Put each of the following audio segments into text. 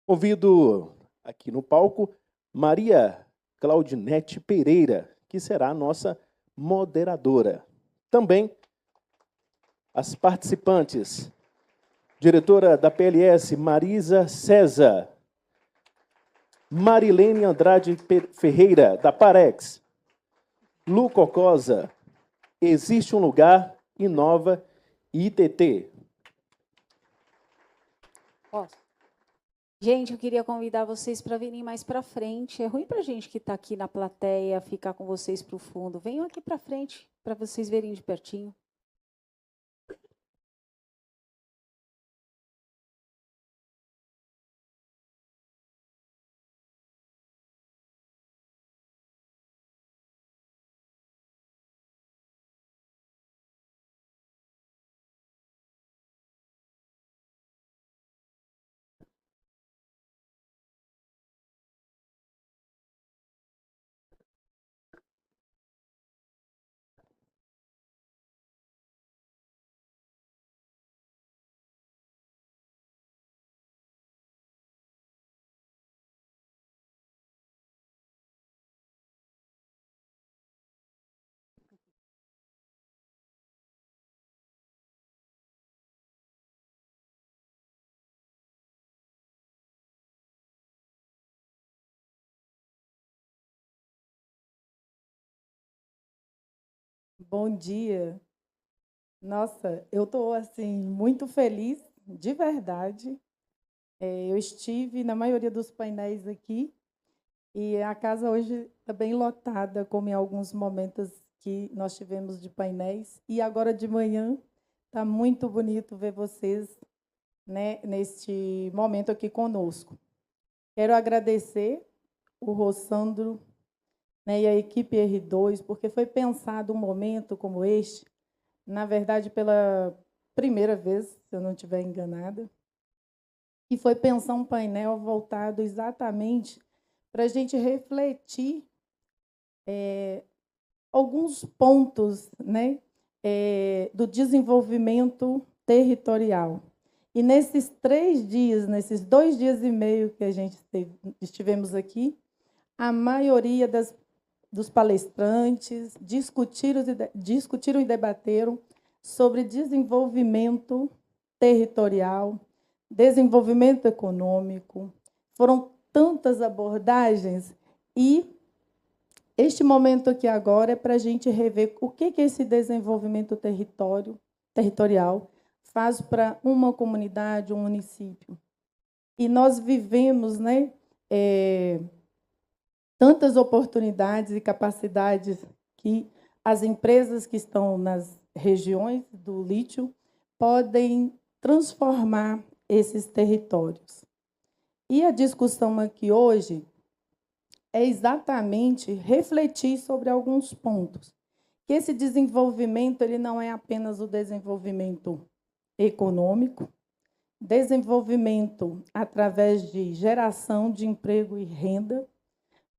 Convido aqui no palco Maria Claudinete Pereira, que será a nossa moderadora. Também as participantes, diretora da PLS, Marisa César, Marilene Andrade Ferreira, da Parex, Lu Cocosa, Existe um Lugar, Inova e ITT. Posso? Gente, eu queria convidar vocês para virem mais para frente. É ruim para a gente que está aqui na plateia ficar com vocês para o fundo. Venham aqui para frente para vocês verem de pertinho. Bom dia. Nossa, eu estou assim muito feliz, de verdade. Eu estive na maioria dos painéis aqui e a casa hoje está bem lotada, como em alguns momentos que nós tivemos de painéis. E agora de manhã está muito bonito ver vocês, né, neste momento aqui conosco. Quero agradecer o Rossandro, né, e a equipe R2, porque foi pensado um momento como este, na verdade, pela primeira vez, se eu não estiver enganada, e foi pensar um painel voltado exatamente para a gente refletir alguns pontos, né, do desenvolvimento territorial. E nesses 3 dias, nesses 2 dias e meio que a gente estivemos aqui, a maioria dos palestrantes discutiram e debateram sobre desenvolvimento territorial, desenvolvimento econômico. Foram tantas abordagens e este momento aqui agora é para a gente rever o que esse desenvolvimento territorial faz para uma comunidade, um município. E nós vivemos, né, tantas oportunidades e capacidades que as empresas que estão nas regiões do lítio podem transformar esses territórios. E a discussão aqui hoje é exatamente refletir sobre alguns pontos. Que esse desenvolvimento ele não é apenas o desenvolvimento econômico, desenvolvimento através de geração de emprego e renda,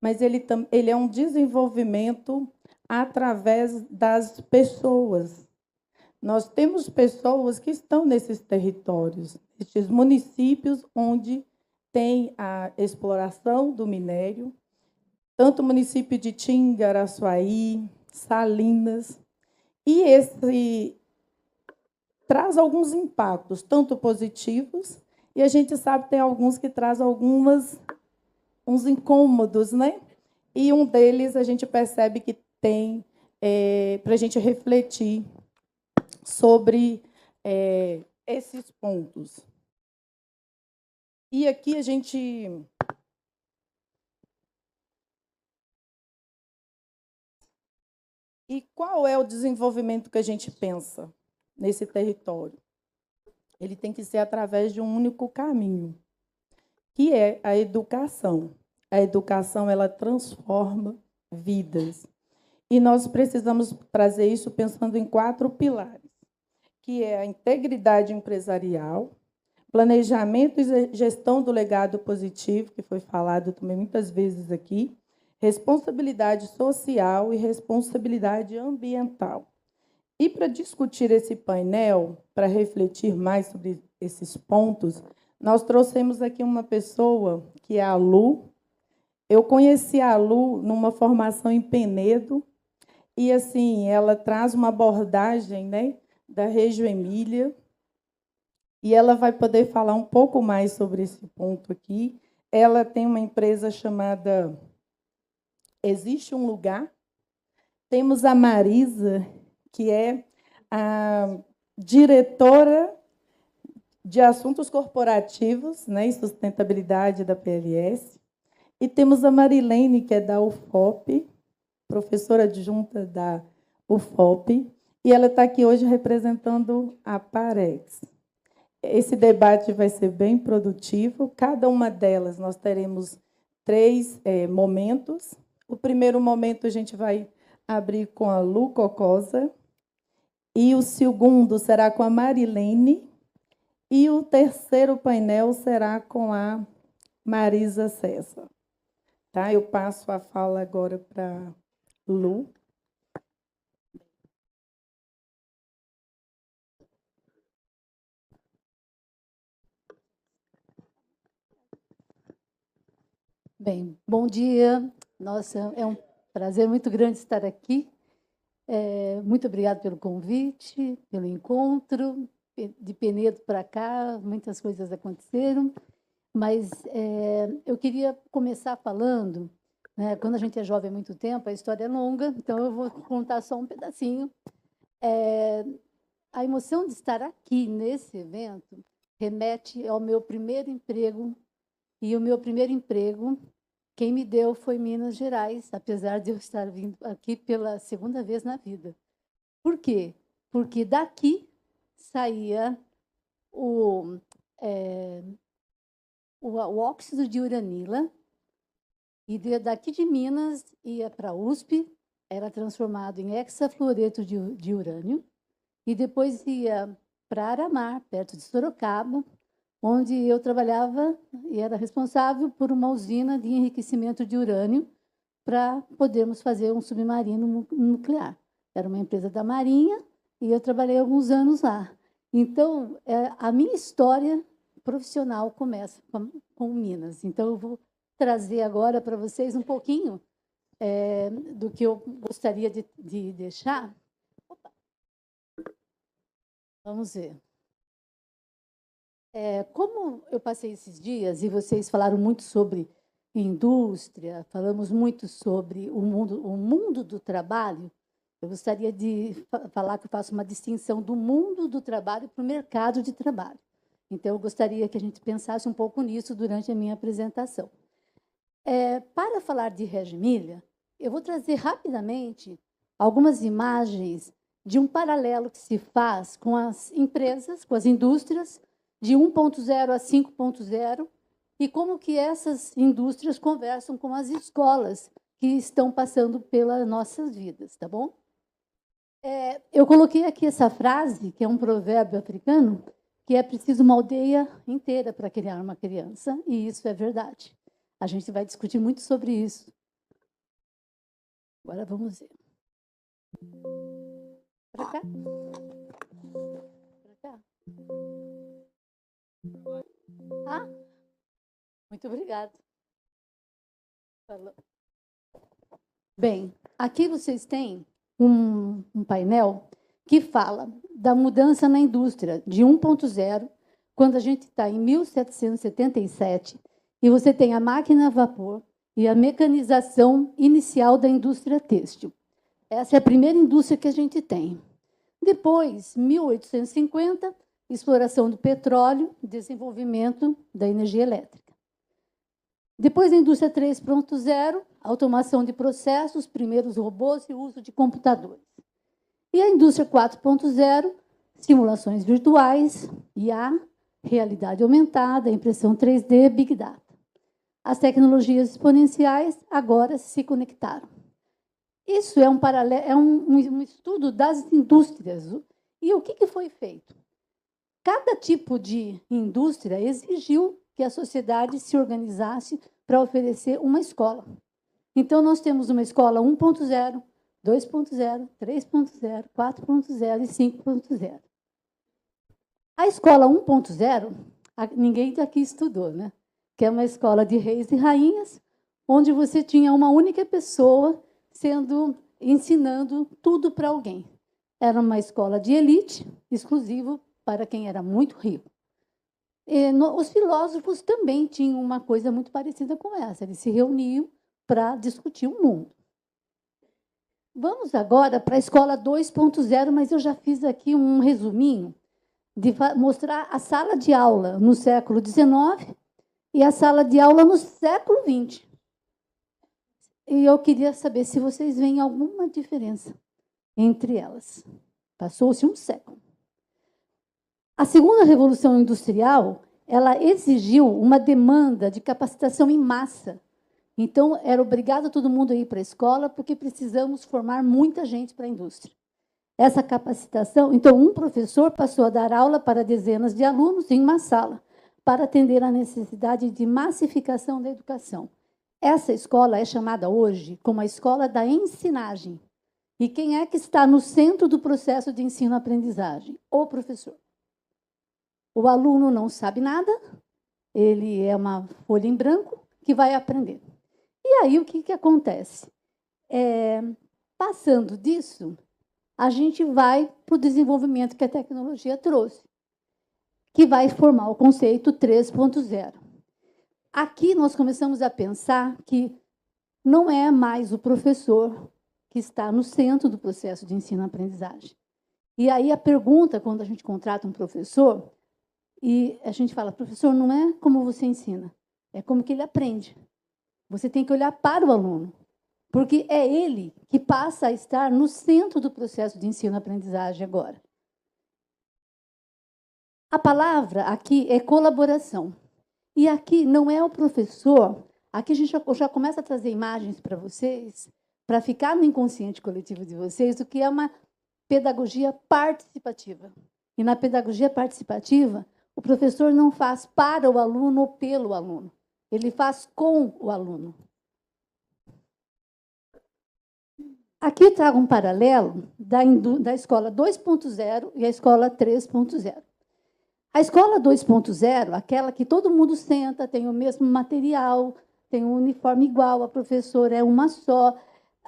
mas ele é um desenvolvimento através das pessoas. Nós temos pessoas que estão nesses territórios, esses municípios onde tem a exploração do minério, tanto o município de Tinga, Araçuaí, Salinas, e esse traz alguns impactos, tanto positivos, e a gente sabe que tem alguns que trazem uns incômodos, né? E um deles a gente percebe que tem para a gente refletir sobre esses pontos. E aqui a gente E qual é o desenvolvimento que a gente pensa nesse território? Ele tem que ser através de um único caminho, que é a educação. A educação, ela transforma vidas. E nós precisamos trazer isso pensando em 4 pilares, que é a integridade empresarial, planejamento e gestão do legado positivo, que foi falado também muitas vezes aqui, responsabilidade social e responsabilidade ambiental. E para discutir esse painel, para refletir mais sobre esses pontos, Nós trouxemos aqui uma pessoa, que é a Lu. Eu conheci a Lu numa formação em Penedo, e assim, ela traz uma abordagem, né, da Reggio Emília, e ela vai poder falar um pouco mais sobre esse ponto aqui. Ela tem uma empresa chamada Existe um Lugar. Temos a Marisa, que é a diretora de Assuntos Corporativos, né, e Sustentabilidade da PLS. E temos a Marilene, que é da UFOP, professora adjunta da UFOP, e ela está aqui hoje representando a Parex. Esse debate vai ser bem produtivo. Cada uma delas nós teremos 3 momentos. O primeiro momento a gente vai abrir com a Lu Cocosa, e o segundo será com a Marilene, e o terceiro painel será com a Marisa César. Tá? Eu passo a fala agora para Lu. Bem, bom dia. Nossa, é um prazer muito grande estar aqui. Muito obrigada pelo convite, pelo encontro. De Penedo para cá, muitas coisas aconteceram, mas eu queria começar falando, né, quando a gente é jovem há muito tempo, a história é longa, então eu vou contar só um pedacinho. A emoção de estar aqui nesse evento remete ao meu primeiro emprego, e o meu primeiro emprego, quem me deu foi Minas Gerais, apesar de eu estar vindo aqui pela segunda vez na vida. Por quê? Porque daqui saía o óxido de uranila, e daqui de Minas ia para a USP, era transformado em hexafluoreto de urânio, e depois ia para Aramar, perto de Sorocaba, onde eu trabalhava e era responsável por uma usina de enriquecimento de urânio para podermos fazer um submarino nuclear. Era uma empresa da Marinha e eu trabalhei alguns anos lá. Então, a minha história profissional começa com Minas. Então, eu vou trazer agora para vocês um pouquinho do que eu gostaria de deixar. Opa. Vamos ver. Como eu passei esses dias, e vocês falaram muito sobre indústria, falamos muito sobre o mundo do trabalho, eu gostaria de falar que eu faço uma distinção do mundo do trabalho para o mercado de trabalho. Então, eu gostaria que a gente pensasse um pouco nisso durante a minha apresentação. Para falar de Reggio Emília, eu vou trazer rapidamente algumas imagens de um paralelo que se faz com as empresas, com as indústrias, de 1.0 a 5.0, e como que essas indústrias conversam com as escolas que estão passando pelas nossas vidas, tá bom? Eu coloquei aqui essa frase, que é um provérbio africano, que é preciso uma aldeia inteira para criar uma criança, e isso é verdade. A gente vai discutir muito sobre isso. Agora vamos ver. Para cá? Para cá? Ah, muito obrigada. Bem, aqui vocês têm um painel que fala da mudança na indústria de 1.0, quando a gente está em 1777, e você tem a máquina a vapor e a mecanização inicial da indústria têxtil. Essa é a primeira indústria que a gente tem. Depois, 1850, exploração do petróleo, desenvolvimento da energia elétrica. Depois, a indústria 3.0, automação de processos, primeiros robôs e uso de computadores. E a indústria 4.0, simulações virtuais, IA, realidade aumentada, impressão 3D, Big Data. As tecnologias exponenciais agora se conectaram. Isso é um estudo das indústrias. E o que foi feito? Cada tipo de indústria exigiu que a sociedade se organizasse para oferecer uma escola. Então, nós temos uma escola 1.0, 2.0, 3.0, 4.0 e 5.0. A escola 1.0, ninguém daqui estudou, né? Que é uma escola de reis e rainhas, onde você tinha uma única pessoa ensinando tudo para alguém. Era uma escola de elite, exclusivo para quem era muito rico. Os filósofos também tinham uma coisa muito parecida com essa. Eles se reuniam para discutir o mundo. Vamos agora para a escola 2.0, mas eu já fiz aqui um resuminho de mostrar a sala de aula no século XIX e a sala de aula no século XX. E eu queria saber se vocês veem alguma diferença entre elas. Passou-se um século. A segunda revolução industrial, ela exigiu uma demanda de capacitação em massa. Então, era obrigado todo mundo a ir para a escola, porque precisamos formar muita gente para a indústria. Essa capacitação, então, um professor passou a dar aula para dezenas de alunos em uma sala, para atender à necessidade de massificação da educação. Essa escola é chamada hoje como a escola da ensinagem. E quem é que está no centro do processo de ensino-aprendizagem? O professor. O aluno não sabe nada, ele é uma folha em branco que vai aprender. E aí, o que acontece? Passando disso, a gente vai para o desenvolvimento que a tecnologia trouxe, que vai formar o conceito 3.0. Aqui nós começamos a pensar que não é mais o professor que está no centro do processo de ensino-aprendizagem. E aí a pergunta, quando a gente contrata um professor, e a gente fala, professor, não é como você ensina, é como que ele aprende. Você tem que olhar para o aluno, porque é ele que passa a estar no centro do processo de ensino-aprendizagem agora. A palavra aqui é colaboração. E aqui não é o professor, aqui a gente já começa a trazer imagens para vocês, para ficar no inconsciente coletivo de vocês, o que é uma pedagogia participativa. E na pedagogia participativa, o professor não faz para o aluno ou pelo aluno. Ele faz com o aluno. Aqui eu trago um paralelo da escola 2.0 e a escola 3.0. A escola 2.0, aquela que todo mundo senta, tem o mesmo material, tem um uniforme igual, a professora é uma só,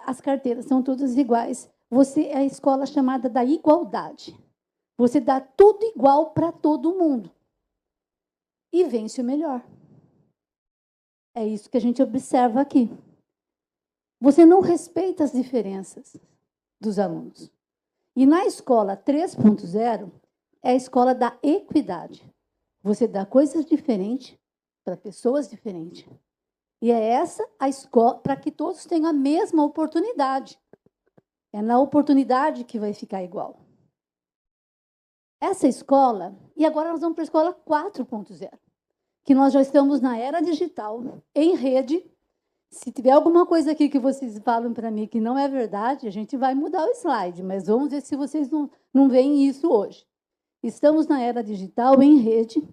as carteiras são todas iguais. Você é a escola chamada da igualdade. Você dá tudo igual para todo mundo. E vence o melhor. É isso que a gente observa aqui. Você não respeita as diferenças dos alunos. E na escola 3.0, é a escola da equidade. Você dá coisas diferentes para pessoas diferentes. E é essa a escola para que todos tenham a mesma oportunidade. É na oportunidade que vai ficar igual. Essa escola, e agora nós vamos para a escola 4.0, que nós já estamos na era digital, em rede. Se tiver alguma coisa aqui que vocês falam para mim que não é verdade, a gente vai mudar o slide, mas vamos ver se vocês não veem isso hoje. Estamos na era digital, em rede,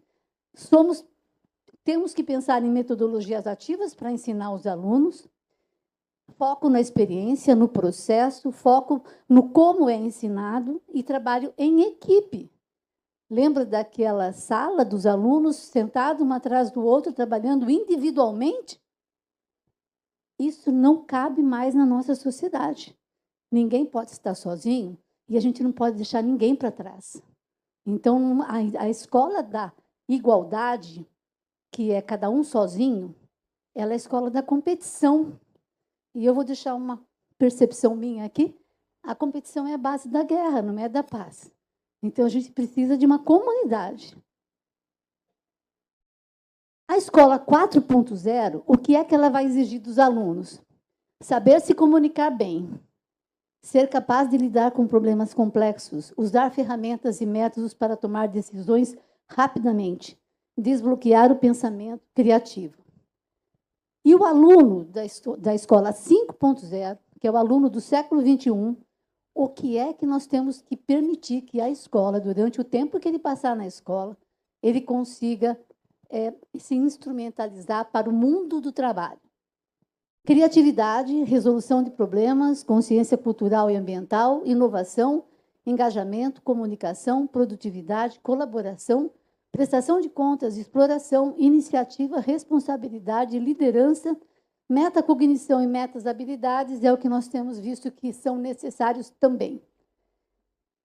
temos que pensar em metodologias ativas para ensinar os alunos, foco na experiência, no processo, foco no como é ensinado e trabalho em equipe. Lembra daquela sala dos alunos sentados um atrás do outro, trabalhando individualmente? Isso não cabe mais na nossa sociedade. Ninguém pode estar sozinho e a gente não pode deixar ninguém para trás. Então, a escola da igualdade, que é cada um sozinho, ela é a escola da competição. E eu vou deixar uma percepção minha aqui. A competição é a base da guerra, não é da paz. Então, a gente precisa de uma comunidade. A escola 4.0, o que é que ela vai exigir dos alunos? Saber se comunicar bem, ser capaz de lidar com problemas complexos, usar ferramentas e métodos para tomar decisões rapidamente, desbloquear o pensamento criativo. E o aluno da escola 5.0, que é o aluno do século XXI, o que é que nós temos que permitir que a escola, durante o tempo que ele passar na escola, ele consiga se instrumentalizar para o mundo do trabalho? Criatividade, resolução de problemas, consciência cultural e ambiental, inovação, engajamento, comunicação, produtividade, colaboração, Prestação de contas, exploração, iniciativa, responsabilidade, liderança, metacognição e metas habilidades é o que nós temos visto que são necessários também.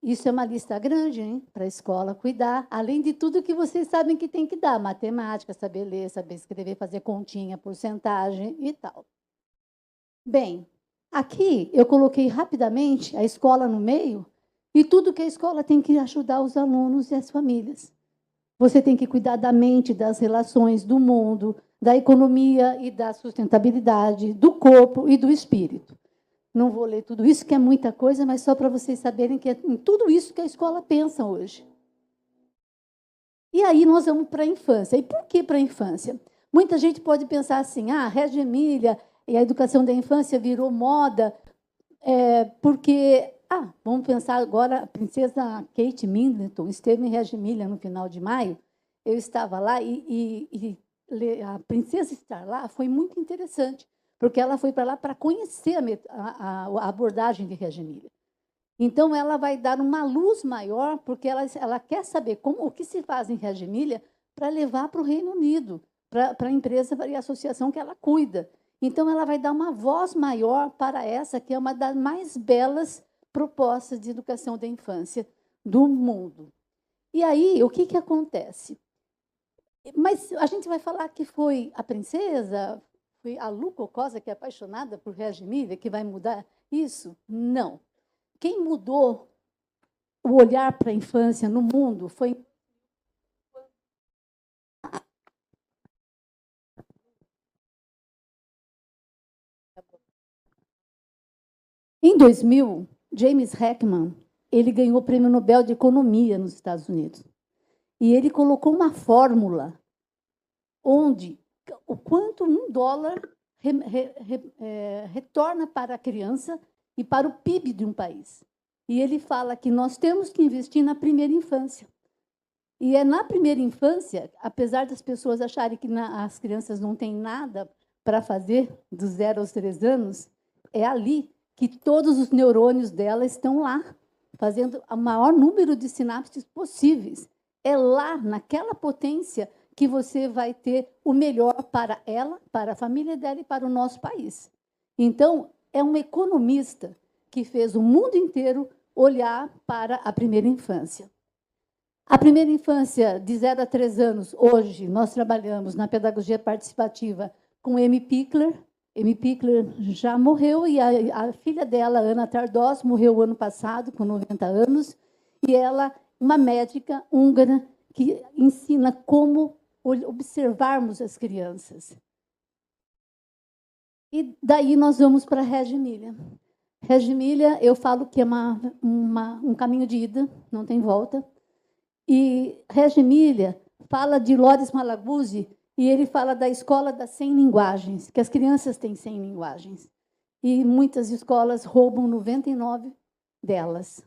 Isso é uma lista grande, hein, para a escola cuidar, além de tudo que vocês sabem que tem que dar, matemática, saber ler, saber escrever, fazer continha, porcentagem e tal. Bem, aqui eu coloquei rapidamente a escola no meio e tudo que a escola tem que ajudar os alunos e as famílias. Você tem que cuidar da mente, das relações, do mundo, da economia e da sustentabilidade, do corpo e do espírito. Não vou ler tudo isso, que é muita coisa, mas só para vocês saberem que é em tudo isso que a escola pensa hoje. E aí nós vamos para a infância. E por que para a infância? Muita gente pode pensar assim, Reggio Emília e a educação da infância virou moda, porque, vamos pensar agora, a princesa Kate Middleton esteve em Reggio Emília no final de maio, eu estava lá e a princesa estar lá foi muito interessante, porque ela foi para lá para conhecer a abordagem de Reggio Emília. Então, ela vai dar uma luz maior, porque ela quer saber o que se faz em Reggio Emília para levar para o Reino Unido, para a empresa e a associação que ela cuida. Então, ela vai dar uma voz maior para essa, que é uma das mais belas propostas de educação da infância do mundo. E aí, o que acontece? Mas a gente vai falar que foi a princesa, foi a Lu Cocosa, que é apaixonada por Reggio Emília, que vai mudar isso? Não. Quem mudou o olhar para a infância no mundo foi... Em 2000, James Heckman, ele ganhou o Prêmio Nobel de Economia nos Estados Unidos. E ele colocou uma fórmula onde o quanto $1 retorna para a criança e para o PIB de um país. E ele fala que nós temos que investir na primeira infância. E é na primeira infância, apesar das pessoas acharem que as crianças não têm nada para fazer dos 0 aos 3 anos, é ali que todos os neurônios dela estão lá, fazendo o maior número de sinapses possíveis. É lá, naquela potência, que você vai ter o melhor para ela, para a família dela e para o nosso país. Então, é um economista que fez o mundo inteiro olhar para a primeira infância. A primeira infância, de 0 a 3 anos, hoje, nós trabalhamos na pedagogia participativa com Amy Pickler. Amy Pickler já morreu e a filha dela, Ana Tardós, morreu o ano passado, com 90 anos, e ela, uma médica húngara, que ensina como observarmos as crianças. E daí nós vamos para Reggio Emília. Reggio Emília, eu falo que é um caminho de ida, não tem volta. E Reggio Emília fala de Loris Malaguzzi, e ele fala da escola das 100 linguagens, que as crianças têm 100 linguagens. E muitas escolas roubam 99 delas,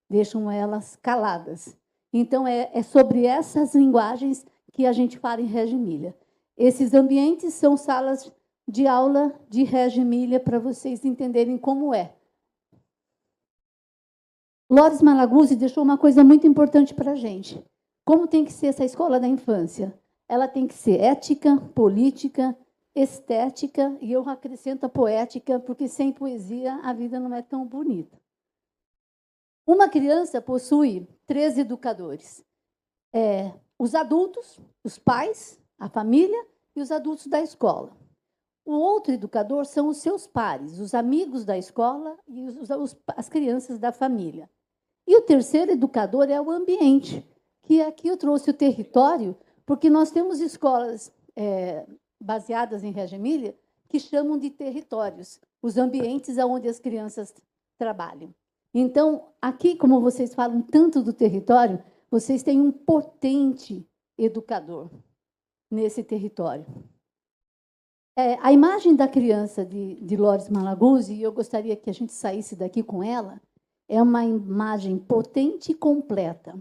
deixam elas caladas. Então, é sobre essas linguagens que a gente fala em Reggio Emília. Esses ambientes são salas de aula de Reggio Emília, para vocês entenderem como é. Loris Malaguzzi deixou uma coisa muito importante para a gente. Como tem que ser essa escola da infância? Ela tem que ser ética, política, estética, e eu acrescento a poética, porque sem poesia a vida não é tão bonita. Uma criança possui 3 educadores. Os adultos, os pais, a família e os adultos da escola. O outro educador são os seus pares, os amigos da escola e as crianças da família. E o terceiro educador é o ambiente, que aqui eu trouxe o território, porque nós temos escolas baseadas em Reggio Emília que chamam de territórios, os ambientes onde as crianças trabalham. Então, aqui, como vocês falam tanto do território, vocês têm um potente educador nesse território. A imagem da criança de Loris Malaguzzi, e eu gostaria que a gente saísse daqui com ela, é uma imagem potente e completa.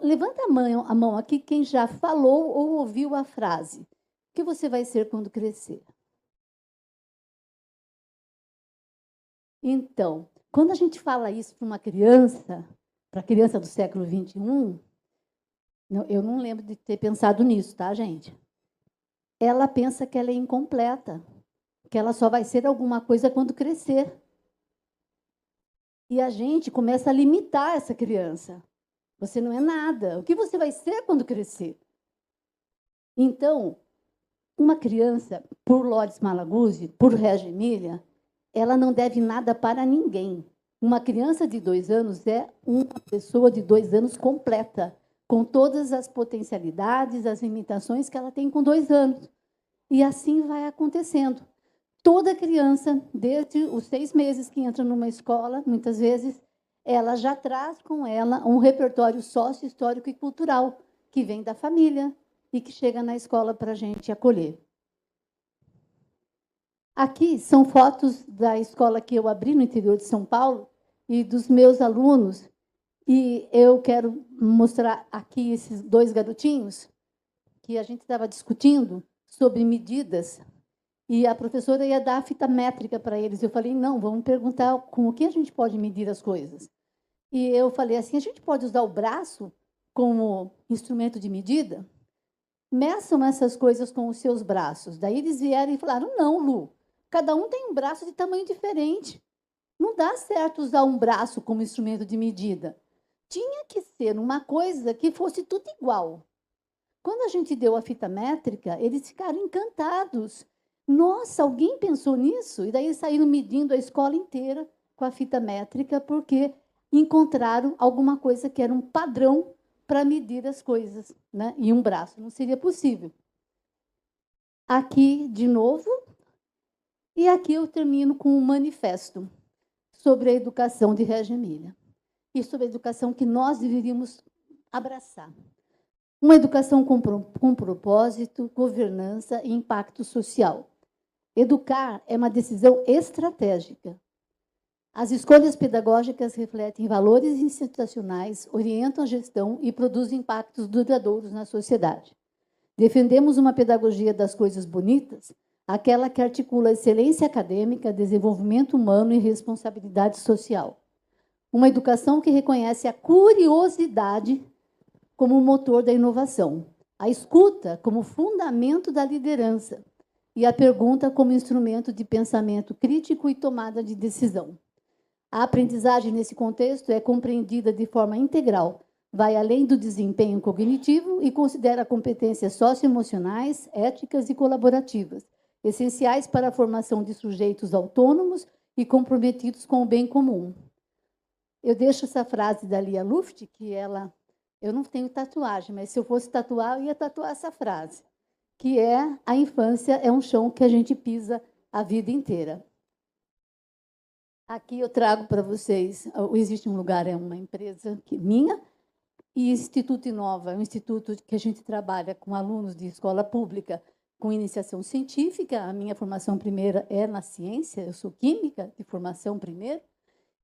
Levanta a mão aqui quem já falou ou ouviu a frase. O que você vai ser quando crescer? Então, quando a gente fala isso para uma criança, para a criança do século XXI, Eu não lembro de ter pensado nisso, tá, gente? Ela pensa que ela é incompleta, que ela só vai ser alguma coisa quando crescer. E a gente começa a limitar essa criança. Você não é nada. O que você vai ser quando crescer? Então, uma criança, por Lourdes Malaguzzi, por Reggio Emília, ela não deve nada para ninguém. Uma criança de 2 anos é uma pessoa de 2 anos completa, com todas as potencialidades, as limitações que ela tem com 2 anos. E assim vai acontecendo. Toda criança, desde os 6 meses que entra numa escola, muitas vezes, ela já traz com ela um repertório sócio-histórico e cultural, que vem da família e que chega na escola para a gente acolher. Aqui são fotos da escola que eu abri no interior de São Paulo e dos meus alunos. E eu quero mostrar aqui esses 2 garotinhos que a gente estava discutindo sobre medidas. E a professora ia dar a fita métrica para eles. Eu falei, não, vamos perguntar com o que a gente pode medir as coisas. E eu falei assim, a gente pode usar o braço como instrumento de medida? Meçam essas coisas com os seus braços. Daí eles vieram e falaram, não, Lu, cada um tem um braço de tamanho diferente. Não dá certo usar um braço como instrumento de medida. Tinha que ser uma coisa que fosse tudo igual. Quando a gente deu a fita métrica, eles ficaram encantados. Nossa, alguém pensou nisso? E daí saíram medindo a escola inteira com a fita métrica, porque encontraram alguma coisa que era um padrão para medir as coisas, né? E um braço não seria possível. Aqui, de novo, e aqui eu termino com um manifesto sobre a educação de Reggio Emília e sobre a educação que nós deveríamos abraçar. Uma educação com propósito, governança e impacto social. Educar é uma decisão estratégica. As escolhas pedagógicas refletem valores institucionais, orientam a gestão e produzem impactos duradouros na sociedade. Defendemos uma pedagogia das coisas bonitas, aquela que articula excelência acadêmica, desenvolvimento humano e responsabilidade social. Uma educação que reconhece a curiosidade como motor da inovação, a escuta como fundamento da liderança e a pergunta como instrumento de pensamento crítico e tomada de decisão. A aprendizagem, nesse contexto, é compreendida de forma integral, vai além do desempenho cognitivo e considera competências socioemocionais, éticas e colaborativas, essenciais para a formação de sujeitos autônomos e comprometidos com o bem comum. Eu deixo essa frase da Lia Luft, que ela... Eu não tenho tatuagem, mas se eu fosse tatuar, eu ia tatuar essa frase, que é: a infância é um chão que a gente pisa a vida inteira. Aqui eu trago para vocês, o Existe um Lugar é uma empresa minha, e Instituto Inova é um instituto que a gente trabalha com alunos de escola pública com iniciação científica. A minha formação primeira é na ciência, eu sou química de formação primeiro.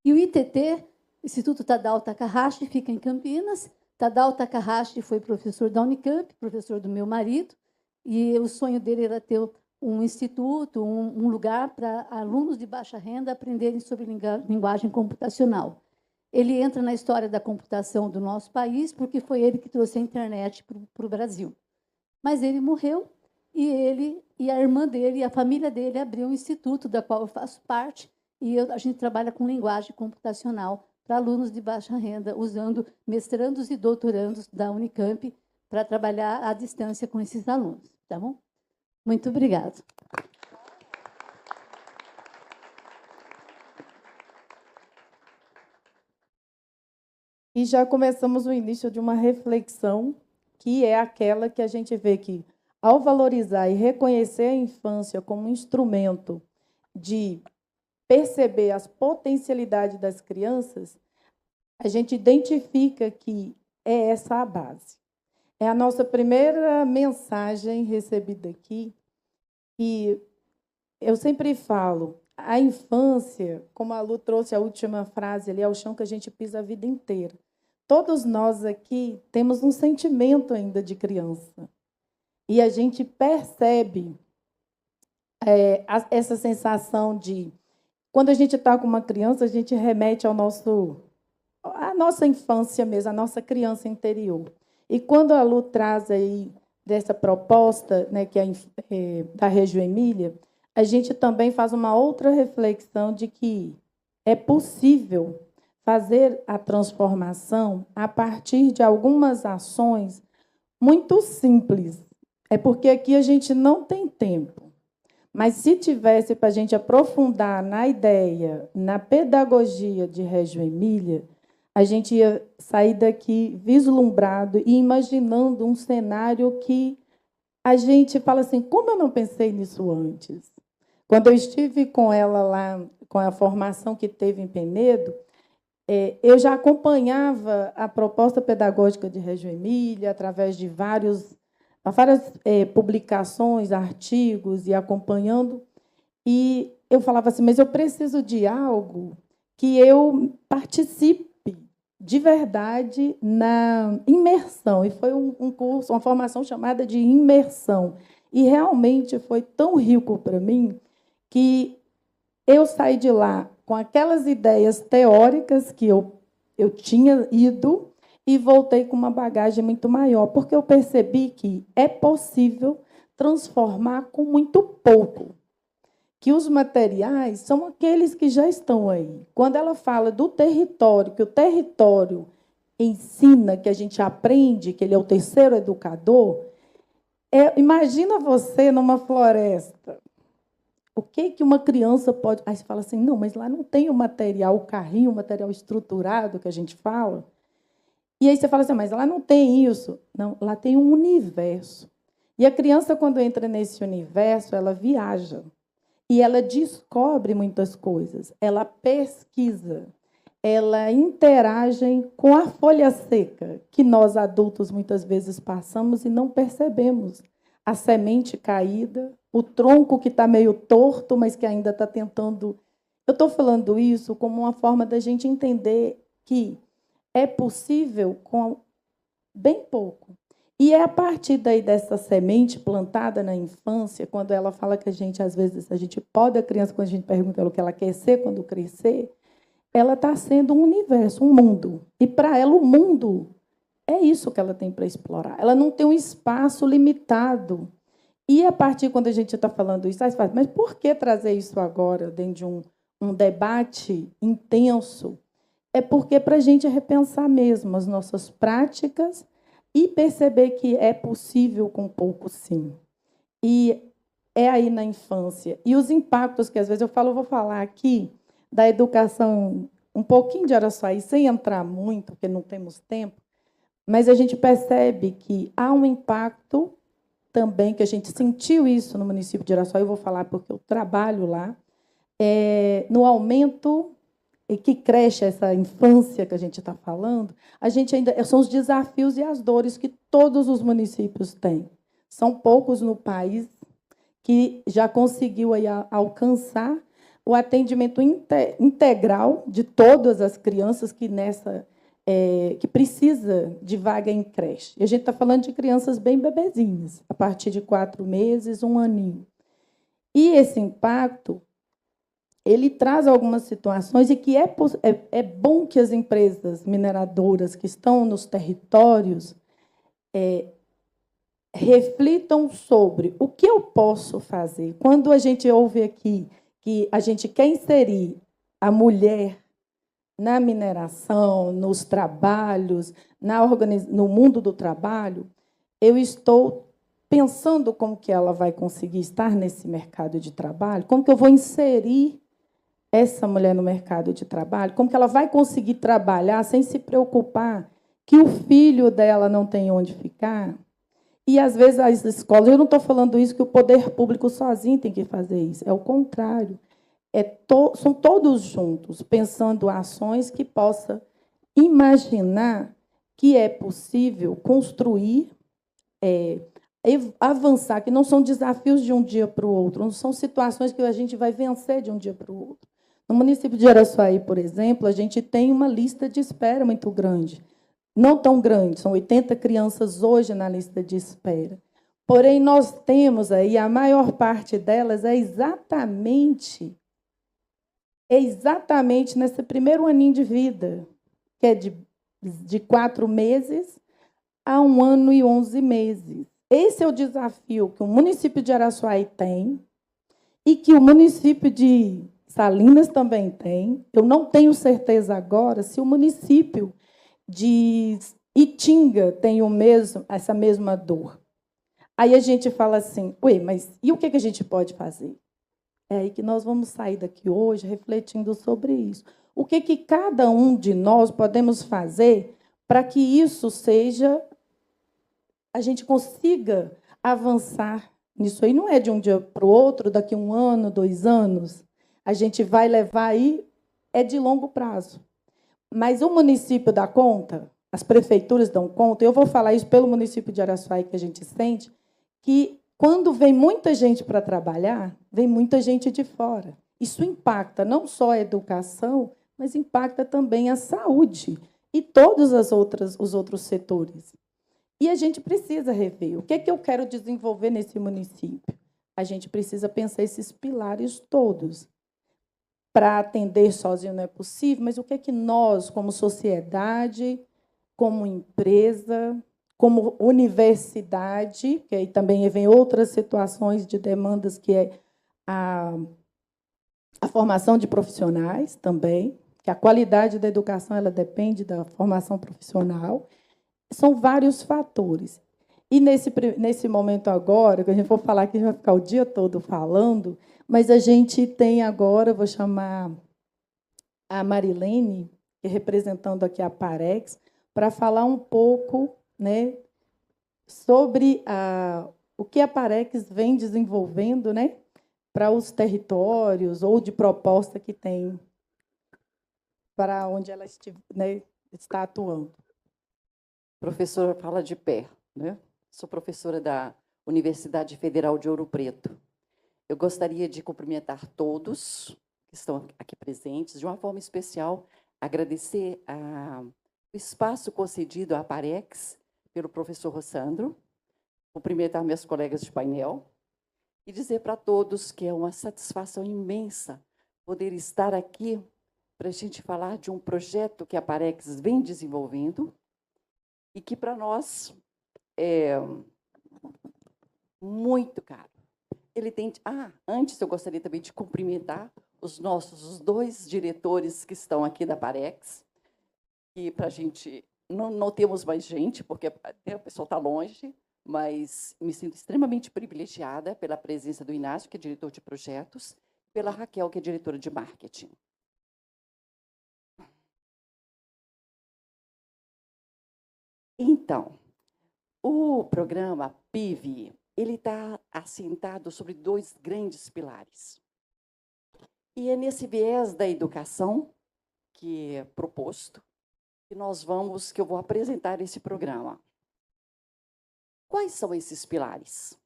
E o ITT, Instituto Tadao Takahashi, fica em Campinas. Tadao Takahashi foi professor da Unicamp, professor do meu marido, e o sonho dele era ter um instituto, um lugar para alunos de baixa renda aprenderem sobre linguagem computacional. Ele entra na história da computação do nosso país porque foi ele que trouxe a internet para o Brasil. Mas ele morreu e ele e a irmã dele e a família dele abriu um instituto da qual eu faço parte, e a gente trabalha com linguagem computacional para alunos de baixa renda, usando mestrandos e doutorandos da Unicamp para trabalhar à distância com esses alunos. Tá bom? Muito obrigada. E já começamos o início de uma reflexão, que é aquela que a gente vê que, ao valorizar e reconhecer a infância como instrumento de perceber as potencialidades das crianças, a gente identifica que é essa a base. É a nossa primeira mensagem recebida aqui, e eu sempre falo, a infância, como a Lu trouxe a última frase ali, é o chão que a gente pisa a vida inteira. Todos nós aqui temos um sentimento ainda de criança. E a gente percebe essa sensação de... Quando a gente está com uma criança, a gente remete à nossa infância mesmo, à nossa criança interior. E quando a Lu traz aí dessa proposta, né, que da Reggio Emília, a gente também faz uma outra reflexão de que é possível fazer a transformação a partir de algumas ações muito simples. É porque aqui a gente não tem tempo. Mas se tivesse para a gente aprofundar na ideia, na pedagogia de Reggio Emília, a gente ia sair daqui vislumbrado e imaginando um cenário que a gente fala assim, como eu não pensei nisso antes? Quando eu estive com ela lá, com a formação que teve em Penedo, eu já acompanhava a proposta pedagógica de Reggio Emília através de várias publicações, artigos, e acompanhando. E eu falava assim, mas eu preciso de algo que eu participe de verdade na imersão. E foi um curso, uma formação chamada de imersão. E realmente foi tão rico para mim que eu saí de lá com aquelas ideias teóricas que eu tinha ido e voltei com uma bagagem muito maior, porque eu percebi que é possível transformar com muito pouco, que os materiais são aqueles que já estão aí. Quando ela fala do território, que o território ensina, que a gente aprende, que ele é o terceiro educador, imagina você numa floresta. O que uma criança pode... Aí você fala assim, não, mas lá não tem o material, o carrinho, o material estruturado que a gente fala. E aí você fala assim, mas lá não tem isso. Não, lá tem um universo. E a criança, quando entra nesse universo, ela viaja. E ela descobre muitas coisas. Ela pesquisa. Ela interage com a folha seca, que nós adultos muitas vezes passamos e não percebemos. A semente caída, o tronco que está meio torto, mas que ainda está tentando... Eu estou falando isso como uma forma da gente entender que é possível com bem pouco. E é a partir daí dessa semente plantada na infância, quando ela fala que às vezes, a gente pode, a criança, quando a gente pergunta ela o que ela quer ser quando crescer, ela está sendo um universo, um mundo. E, para ela, o mundo é isso que ela tem para explorar. Ela não tem um espaço limitado. E, a partir, quando a gente está falando isso, aí você fala, mas por que trazer isso agora, dentro de um debate intenso? É porque para a gente repensar mesmo as nossas práticas e perceber que é possível com pouco, sim. E é aí na infância. E os impactos que, às vezes, eu vou falar aqui da educação, um pouquinho de Araçuaí, sem entrar muito, porque não temos tempo, mas a gente percebe que há um impacto também, que a gente sentiu isso no município de Araçuaí, eu vou falar porque eu trabalho lá, no aumento que cresce essa infância que a gente está falando, a gente ainda são os desafios e as dores que todos os municípios têm. São poucos no país que já conseguiu aí alcançar o atendimento integral de todas as crianças que que precisa de vaga em creche. E a gente está falando de crianças bem bebezinhas, a partir de 4 meses, 1 aninho. E esse impacto ele traz algumas situações e que é bom que as empresas mineradoras que estão nos territórios reflitam sobre o que eu posso fazer. Quando a gente ouve aqui que a gente quer inserir a mulher na mineração, nos trabalhos, no mundo do trabalho, eu estou pensando como que ela vai conseguir estar nesse mercado de trabalho, como que eu vou inserir essa mulher no mercado de trabalho, como que ela vai conseguir trabalhar sem se preocupar que o filho dela não tem onde ficar. E, às vezes, as escolas... Eu não estou falando isso que o poder público sozinho tem que fazer isso, é o contrário. São todos juntos, pensando ações que possa imaginar que é possível construir, avançar, que não são desafios de um dia para o outro, não são situações que a gente vai vencer de um dia para o outro. No município de Araçuaí, por exemplo, a gente tem uma lista de espera muito grande. Não tão grande, são 80 crianças hoje na lista de espera. Porém, nós temos aí, a maior parte delas é exatamente nesse primeiro aninho de vida, que é de 4 meses há 1 ano e 11 meses. Esse é o desafio que o município de Araçuaí tem e que o município de Salinas também tem. Eu não tenho certeza agora se o município de Itinga tem essa mesma dor. Aí a gente fala assim, ué, mas e o que a gente pode fazer? É aí que nós vamos sair daqui hoje refletindo sobre isso. O que cada um de nós podemos fazer para que isso seja, a gente consiga avançar nisso aí? Não é de um dia para o outro, daqui 1 ano, 2 anos. A gente vai levar aí, é de longo prazo. Mas o município dá conta, as prefeituras dão conta, eu vou falar isso pelo município de Araçuaí, que a gente sente, que quando vem muita gente para trabalhar, vem muita gente de fora. Isso impacta não só a educação, mas impacta também a saúde e todos os outros setores. E a gente precisa rever. O que é que eu quero desenvolver nesse município? A gente precisa pensar esses pilares todos. Para atender sozinho não é possível, mas o que é que nós, como sociedade, como empresa, como universidade, que aí também vem outras situações de demandas, que é a formação de profissionais também, que a qualidade da educação ela depende da formação profissional. São vários fatores. E nesse momento agora, que a gente for falar que a gente vai ficar o dia todo falando, mas a gente tem agora, vou chamar a Marilene, que é representando aqui a Parex, para falar um pouco, né, sobre o que a Parex vem desenvolvendo, né, para os territórios ou de proposta que tem para onde ela está atuando. Professora fala de pé, né? Sou professora da Universidade Federal de Ouro Preto. Eu gostaria de cumprimentar todos que estão aqui presentes, de uma forma especial, agradecer o espaço concedido à Parex pelo professor Rossandro, cumprimentar meus colegas de painel e dizer para todos que é uma satisfação imensa poder estar aqui para a gente falar de um projeto que a Parex vem desenvolvendo e que, para nós, é muito caro. Ele tem... antes eu gostaria também de cumprimentar os 2 diretores que estão aqui da Parex, que para a gente não temos mais gente, porque o pessoal está longe, mas me sinto extremamente privilegiada pela presença do Inácio, que é diretor de projetos, e pela Raquel, que é diretora de marketing. Então, o programa PIV, ele está assentado sobre 2 grandes pilares. E é nesse viés da educação que é proposto que eu vou apresentar esse programa. Quais são esses pilares?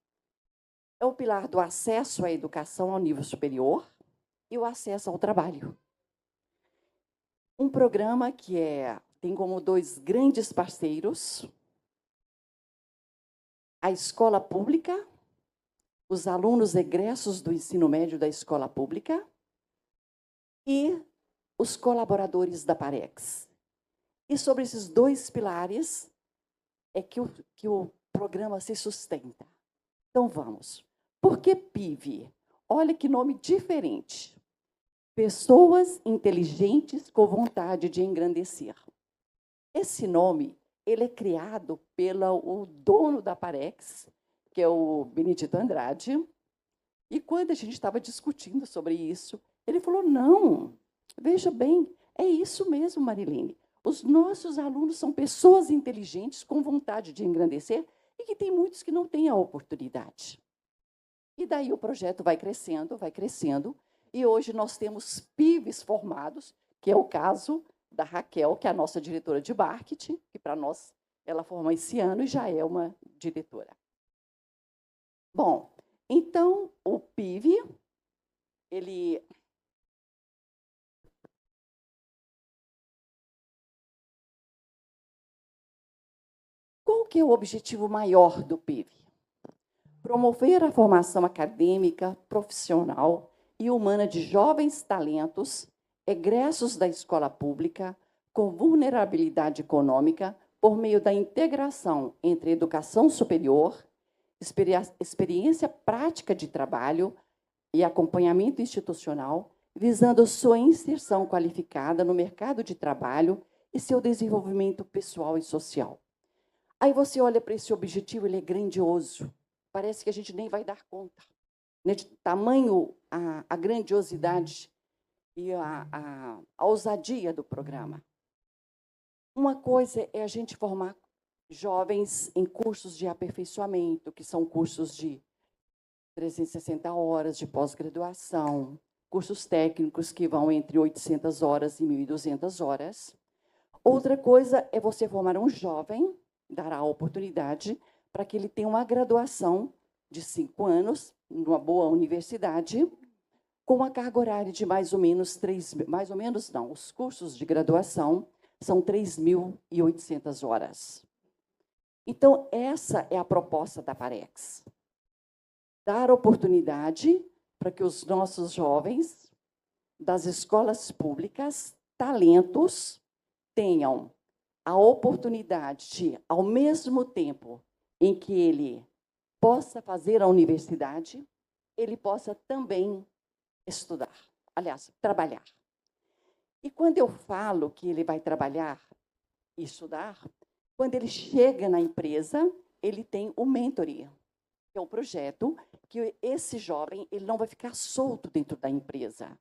É o pilar do acesso à educação ao nível superior e o acesso ao trabalho. Um programa que tem como 2 grandes parceiros a escola pública, os alunos egressos do ensino médio da escola pública e os colaboradores da Parex. E sobre esses 2 pilares é que o programa se sustenta. Então, vamos. Por que PIV? Olha que nome diferente. Pessoas inteligentes com vontade de engrandecer. Esse nome ele é criado pelo dono da Parex, que é o Benedito Andrade, e quando a gente estava discutindo sobre isso, ele falou, não, veja bem, é isso mesmo, Marilene. Os nossos alunos são pessoas inteligentes, com vontade de engrandecer, e que tem muitos que não têm a oportunidade. E daí o projeto vai crescendo, e hoje nós temos PIVs formados, que é o caso da Raquel, que é a nossa diretora de marketing, que para nós ela formou esse ano e já é uma diretora. Bom, então o PIV, ele... Qual que é o objetivo maior do PIV? Promover a formação acadêmica, profissional e humana de jovens talentos egressos da escola pública com vulnerabilidade econômica por meio da integração entre educação superior, experiência prática de trabalho e acompanhamento institucional, visando sua inserção qualificada no mercado de trabalho e seu desenvolvimento pessoal e social. Aí você olha para esse objetivo, ele é grandioso. Parece que a gente nem vai dar conta, né, de tamanho a grandiosidade e a ousadia do programa. Uma coisa é a gente formar jovens em cursos de aperfeiçoamento, que são cursos de 360 horas de pós-graduação, cursos técnicos que vão entre 800 horas e 1.200 horas. Outra coisa é você formar um jovem, dar a oportunidade para que ele tenha uma graduação de 5 anos, numa boa universidade, com uma carga horária de mais ou menos os cursos de graduação são 3.800 horas. Então, essa é a proposta da Parex. Dar oportunidade para que os nossos jovens das escolas públicas, talentos, tenham a oportunidade de, ao mesmo tempo em que ele possa fazer a universidade, ele possa também estudar, aliás, trabalhar. E quando eu falo que ele vai trabalhar e estudar, quando ele chega na empresa, ele tem o mentoria, que é um projeto que esse jovem ele não vai ficar solto dentro da empresa.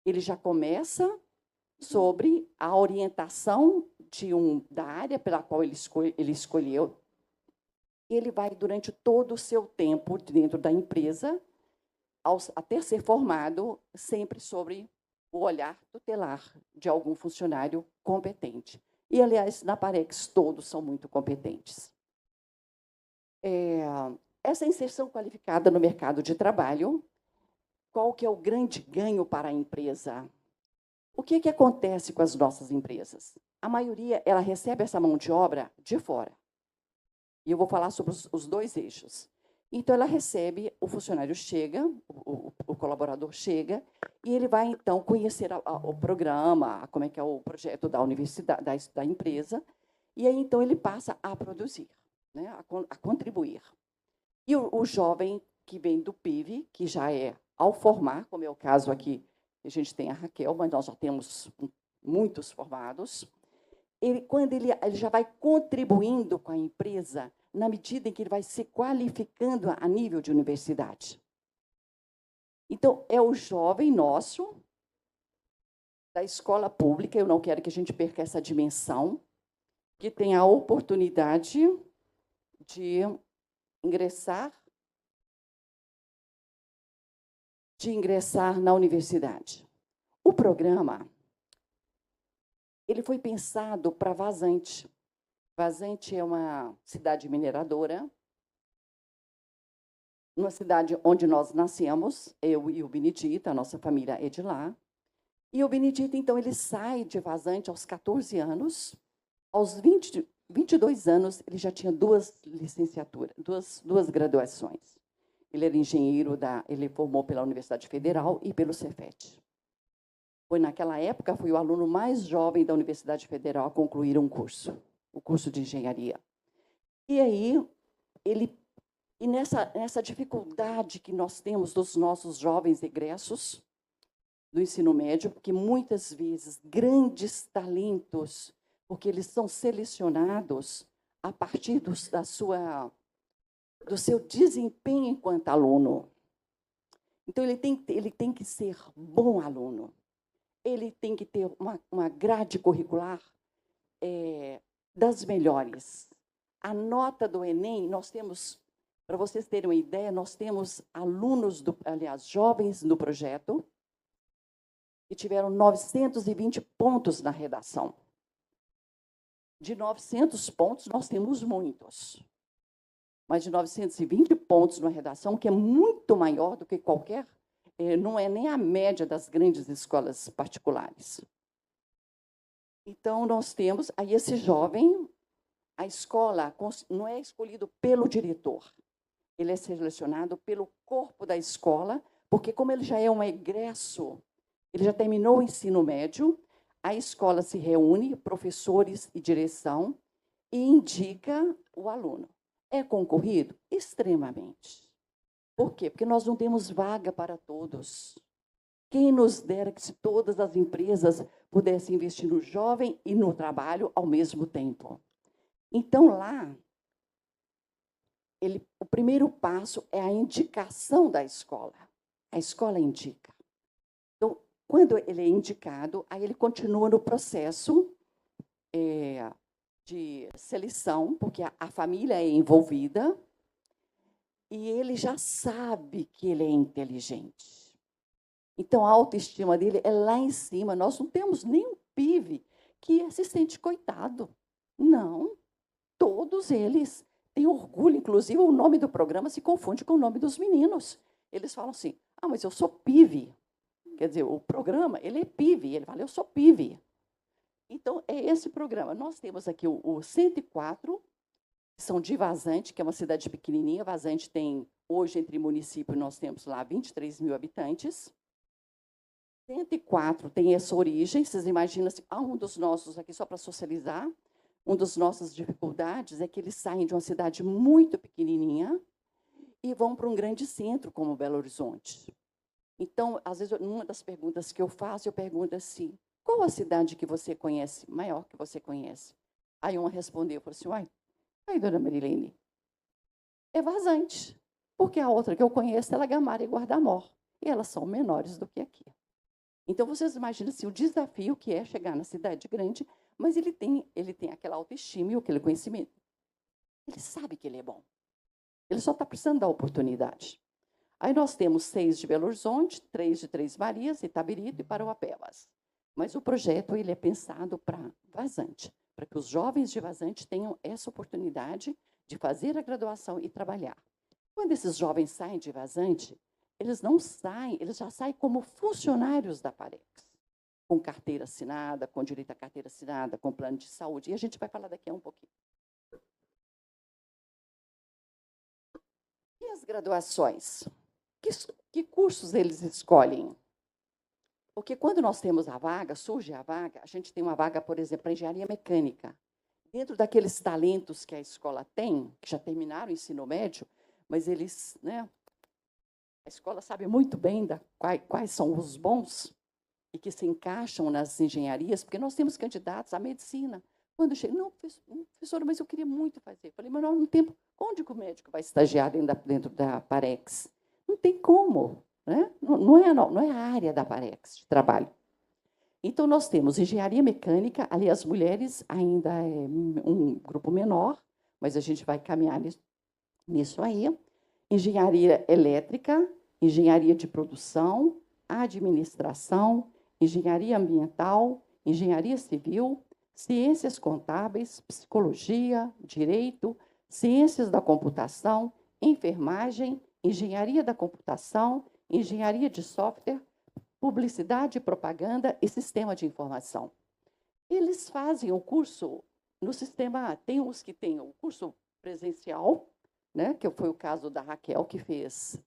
Ele já começa sobre a orientação da área pela qual ele escolheu. Ele vai, durante todo o seu tempo dentro da empresa, até ser formado, sempre sobre o olhar tutelar de algum funcionário competente. E, aliás, na Parex, todos são muito competentes. Essa inserção qualificada no mercado de trabalho, qual que é o grande ganho para a empresa? O que acontece com as nossas empresas? A maioria, ela recebe essa mão de obra de fora. E eu vou falar sobre os dois eixos. Então, ela recebe, o funcionário chega, o colaborador chega, e ele vai, então, conhecer o programa, como é que é o projeto da universidade, da empresa, e aí, então, ele passa a produzir, né, a contribuir. E o jovem que vem do PIV, que já é, ao formar, como é o caso aqui, a gente tem a Raquel, mas nós já temos muitos formados, quando ele já vai contribuindo com a empresa, na medida em que ele vai se qualificando a nível de universidade. Então, é o jovem nosso, da escola pública, eu não quero que a gente perca essa dimensão, que tem a oportunidade de ingressar na universidade. O programa, ele foi pensado para Vazante. Vazante é uma cidade mineradora, uma cidade onde nós nascemos, eu e o Benedito, a nossa família é de lá. E o Benedito, então, ele sai de Vazante aos 14 anos. Aos 22 anos, ele já tinha 2 licenciaturas, duas graduações. Ele era engenheiro, ele formou pela Universidade Federal e pelo Cefet. Naquela época, foi o aluno mais jovem da Universidade Federal a concluir um curso, o curso de engenharia. E aí, nessa dificuldade que nós temos dos nossos jovens egressos do ensino médio, porque muitas vezes grandes talentos, porque eles são selecionados a partir do seu desempenho enquanto aluno. Então, ele tem que ser bom aluno. Ele tem que ter uma grade curricular das melhores. A nota do Enem, nós temos, para vocês terem uma ideia, nós temos alunos, jovens no projeto, que tiveram 920 pontos na redação. De 900 pontos, nós temos muitos. Mas de 920 pontos na redação, que é muito maior do que qualquer, não é nem a média das grandes escolas particulares. Então, nós temos, aí esse jovem, a escola não é escolhido pelo diretor, ele é selecionado pelo corpo da escola, porque como ele já é um egresso, ele já terminou o ensino médio, a escola se reúne, professores e direção, e indica o aluno. É concorrido? Extremamente. Por quê? Porque nós não temos vaga para todos. Quem nos dera que se todas as empresas pudessem investir no jovem e no trabalho ao mesmo tempo. Então, lá, o primeiro passo é a indicação da escola. A escola indica. Então, quando ele é indicado, aí ele continua no processo de seleção, porque a família é envolvida, e ele já sabe que ele é inteligente. Então, a autoestima dele é lá em cima. Nós não temos nenhum PIV que se sente coitado. Não. Todos eles têm orgulho. Inclusive, o nome do programa se confunde com o nome dos meninos. Eles falam assim, mas eu sou PIV. Quer dizer, o programa, ele é PIV. Ele fala, eu sou PIV. Então, é esse programa. Nós temos aqui o 104, que são de Vazante, que é uma cidade pequenininha. Vazante tem, hoje, entre municípios, nós temos lá 23 mil habitantes. 104 tem essa origem. Vocês imaginam, assim, um dos nossos, aqui só para socializar, uma das nossas dificuldades é que eles saem de uma cidade muito pequenininha e vão para um grande centro, como Belo Horizonte. Então, às vezes, uma das perguntas que eu faço, eu pergunto assim, qual a cidade que você conhece, maior que você conhece? Aí uma respondeu, falou assim, aí, dona Marilene, é Vazante, porque a outra que eu conheço é Lagamar e Guarda-Mor, e elas são menores do que aqui. Então, vocês imaginam assim, o desafio que é chegar na cidade grande, mas ele tem aquela autoestima e aquele conhecimento. Ele sabe que ele é bom. Ele só está precisando da oportunidade. Aí nós temos 6 de Belo Horizonte, 3 de Três Marias, Itabirito e Parauapebas. Mas o projeto ele é pensado para Vazante, para que os jovens de Vazante tenham essa oportunidade de fazer a graduação e trabalhar. Quando esses jovens saem de Vazante, eles não saem, eles já saem como funcionários da Parex, com carteira assinada, com direito à carteira assinada, com plano de saúde. E a gente vai falar daqui a um pouquinho. E as graduações? Que cursos eles escolhem? Porque quando nós temos a vaga, surge a vaga, a gente tem uma vaga, por exemplo, para engenharia mecânica. Dentro daqueles talentos que a escola tem, que já terminaram o ensino médio, mas eles, a escola sabe muito bem quais são os bons e que se encaixam nas engenharias, porque nós temos candidatos à medicina. Quando chega, não, professora, mas eu queria muito fazer. Falei, mas nós não temos. Onde que o médico vai estagiar dentro da Parex? Não tem como. Né? Não é a área da Parex de trabalho. Então, nós temos engenharia mecânica, ali as mulheres ainda é um grupo menor, mas a gente vai caminhar nisso aí. Engenharia elétrica, engenharia de produção, administração, engenharia ambiental, engenharia civil, ciências contábeis, psicologia, direito, ciências da computação, enfermagem, engenharia da computação, engenharia de software, publicidade e propaganda e sistema de informação. Eles fazem o curso no sistema, tem uns que têm o curso presencial, que foi o caso da Raquel, que fez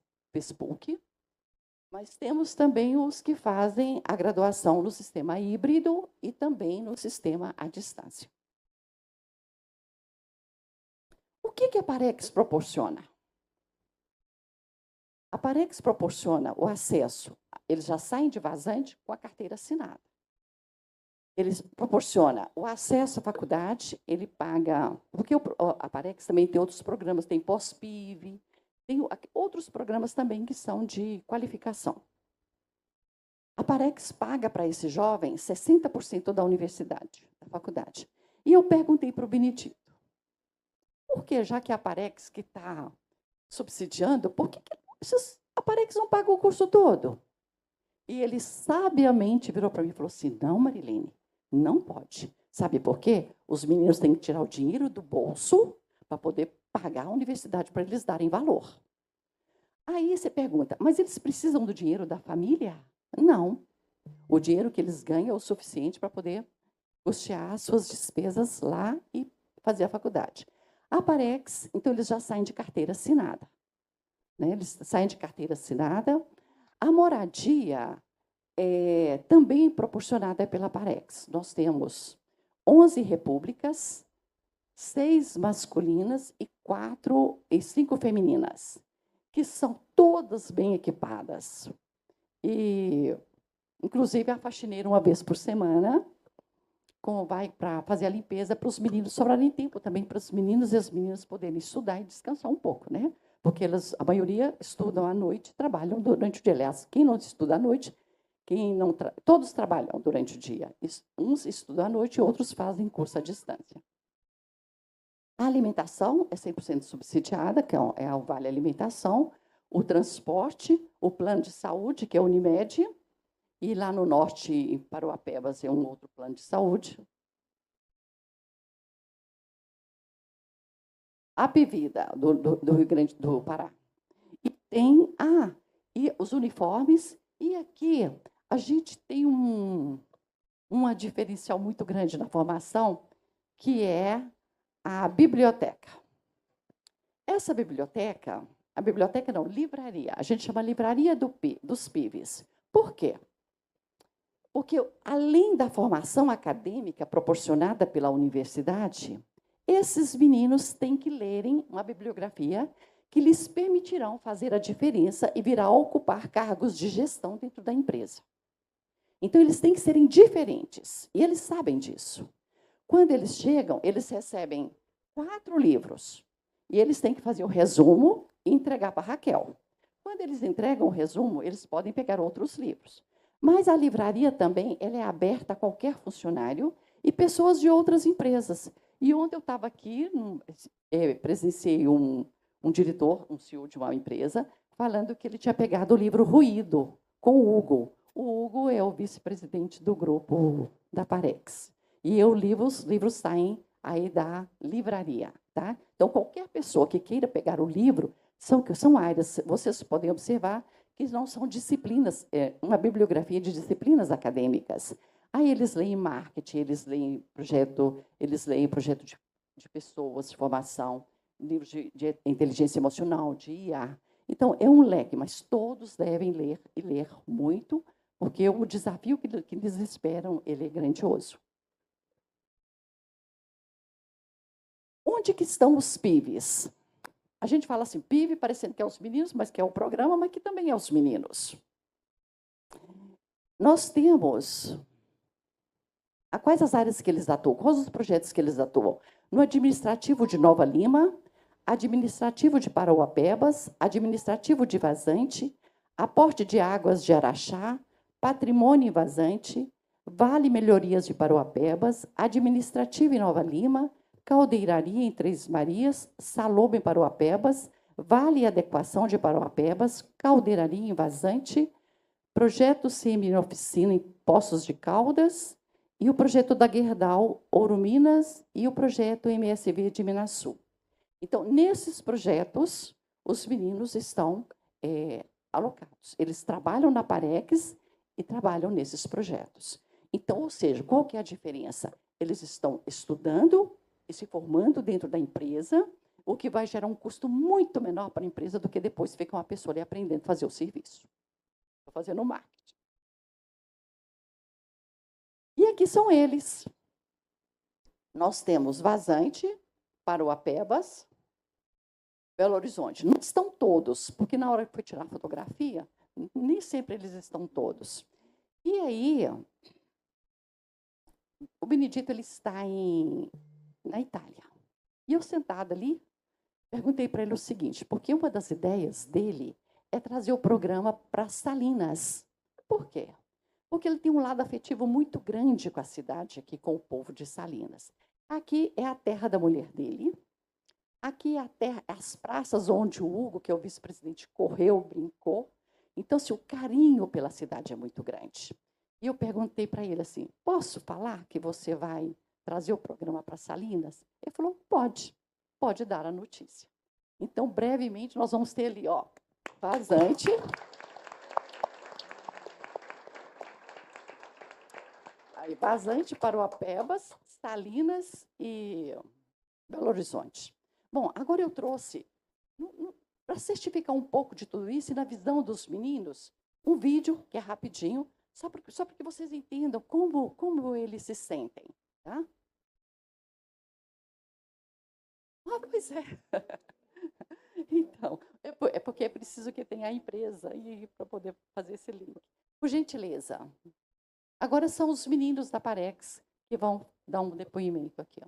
PUC, mas temos também os que fazem a graduação no sistema híbrido e também no sistema à distância. O que a Parex proporciona? A Parex proporciona o acesso, eles já saem de Vazante com a carteira assinada. Eles proporciona o acesso à faculdade, ele paga, porque a Parex também tem outros programas, tem pós-PIV, tem outros programas também que são de qualificação. A Parex paga para esse jovem 60% da universidade, da faculdade. E eu perguntei para o Benedito, por que, já que a Parex que está subsidiando, por que a Parex não paga o curso todo? E ele sabiamente virou para mim e falou assim, não, Marilene, não pode. Sabe por quê? Os meninos têm que tirar o dinheiro do bolso para poder pagar a universidade, para eles darem valor. Aí você pergunta, mas eles precisam do dinheiro da família? Não. O dinheiro que eles ganham é o suficiente para poder custear as suas despesas lá e fazer a faculdade. A Parex, então, eles já saem de carteira assinada. Eles saem de carteira assinada. A moradia é também proporcionada pela Parex. Nós temos 11 repúblicas, 6 masculinas e 5 femininas, que são todas bem equipadas. E, inclusive, a faxineira, uma vez por semana, vai para fazer a limpeza para os meninos, sobrarem tempo também para os meninos e as meninas poderem estudar e descansar um pouco, né? Porque a maioria estudam à noite, trabalham durante o dia. Aliás, quem não estuda à noite, todos trabalham durante o dia. Uns estudam à noite e outros fazem curso à distância. A alimentação é 100% subsidiada, que é o Vale Alimentação, o transporte, o plano de saúde, que é a Unimed, e lá no norte, em Parauapebas, é um outro plano de saúde. A Apvida, do Rio Grande do Pará. E tem e os uniformes. E aqui a gente tem uma diferencial muito grande na formação, que é a biblioteca. Essa biblioteca, livraria, a gente chama livraria dos PIVs. Por quê? Porque, além da formação acadêmica proporcionada pela universidade, esses meninos têm que lerem uma bibliografia que lhes permitirão fazer a diferença e vir a ocupar cargos de gestão dentro da empresa. Então, eles têm que serem diferentes, e eles sabem disso. Quando eles chegam, eles recebem 4 livros, e eles têm que fazer o resumo e entregar para a Raquel. Quando eles entregam o resumo, eles podem pegar outros livros. Mas a livraria também ela é aberta a qualquer funcionário e pessoas de outras empresas. E ontem eu estava aqui, presenciei um diretor, um CEO de uma empresa, falando que ele tinha pegado o livro Ruído, com o Hugo. O Hugo é o vice-presidente do grupo da Parex. E os livros saem aí da livraria. Tá? Então, qualquer pessoa que queira pegar o livro, são áreas, vocês podem observar, que não são disciplinas, uma bibliografia de disciplinas acadêmicas. Aí eles leem marketing, eles leem projeto de pessoas, de formação, livros de inteligência emocional, de IA. Então, é um leque, mas todos devem ler, e ler muito, porque o desafio que lhes esperam, ele é grandioso. Onde que estão os PIVs? A gente fala assim, PIV, parecendo que é os meninos, mas que é o programa, mas que também é os meninos. Nós temos... Quais as áreas que eles atuam? Quais os projetos que eles atuam? No administrativo de Nova Lima, administrativo de Parauapebas, administrativo de Vazante, aporte de águas de Araxá, patrimônio em Vazante, Vale Melhorias de Parauapebas, administrativo em Nova Lima, Caldeiraria em Três Marias, Salome em Parauapebas, Vale Adequação de Parauapebas, Caldeiraria em Vazante, projeto Semi-Oficina em Poços de Caldas, e o projeto da Gerdau, Ouro Minas, e o projeto MSV de Minasul. Então, nesses projetos, os meninos estão alocados. Eles trabalham na Parex e trabalham nesses projetos. Então, ou seja, qual que é a diferença? Eles estão estudando e se formando dentro da empresa, o que vai gerar um custo muito menor para a empresa do que depois fica uma pessoa ali aprendendo a fazer o serviço. Estou fazendo o marketing. E aqui são eles. Nós temos Vazante, Parauapebas, Belo Horizonte. Não estão todos, porque na hora que foi tirar a fotografia, nem sempre eles estão todos. E aí, o Benedito ele está na Itália. E eu, sentada ali, perguntei para ele o seguinte, porque uma das ideias dele é trazer o programa para Salinas. Por quê? Porque ele tem um lado afetivo muito grande com a cidade, aqui com o povo de Salinas. Aqui é a terra da mulher dele. Aqui é as praças onde o Hugo, que é o vice-presidente, correu, brincou. Então, o carinho pela cidade é muito grande. E eu perguntei para ele assim, posso falar que você vai trazer o programa para Salinas? Ele falou, pode dar a notícia. Então, brevemente, nós vamos ter ali, Vazante. Aí, Vazante, Parauapebas, Salinas e Belo Horizonte. Bom, agora eu trouxe, para certificar um pouco de tudo isso, e na visão dos meninos, um vídeo que é rapidinho, só para que vocês entendam como eles se sentem. Tá? Ah, pois é. Então, é porque é preciso que tenha a empresa para poder fazer esse link. Por gentileza. Agora são os meninos da Parex que vão dar um depoimento aqui. Ó.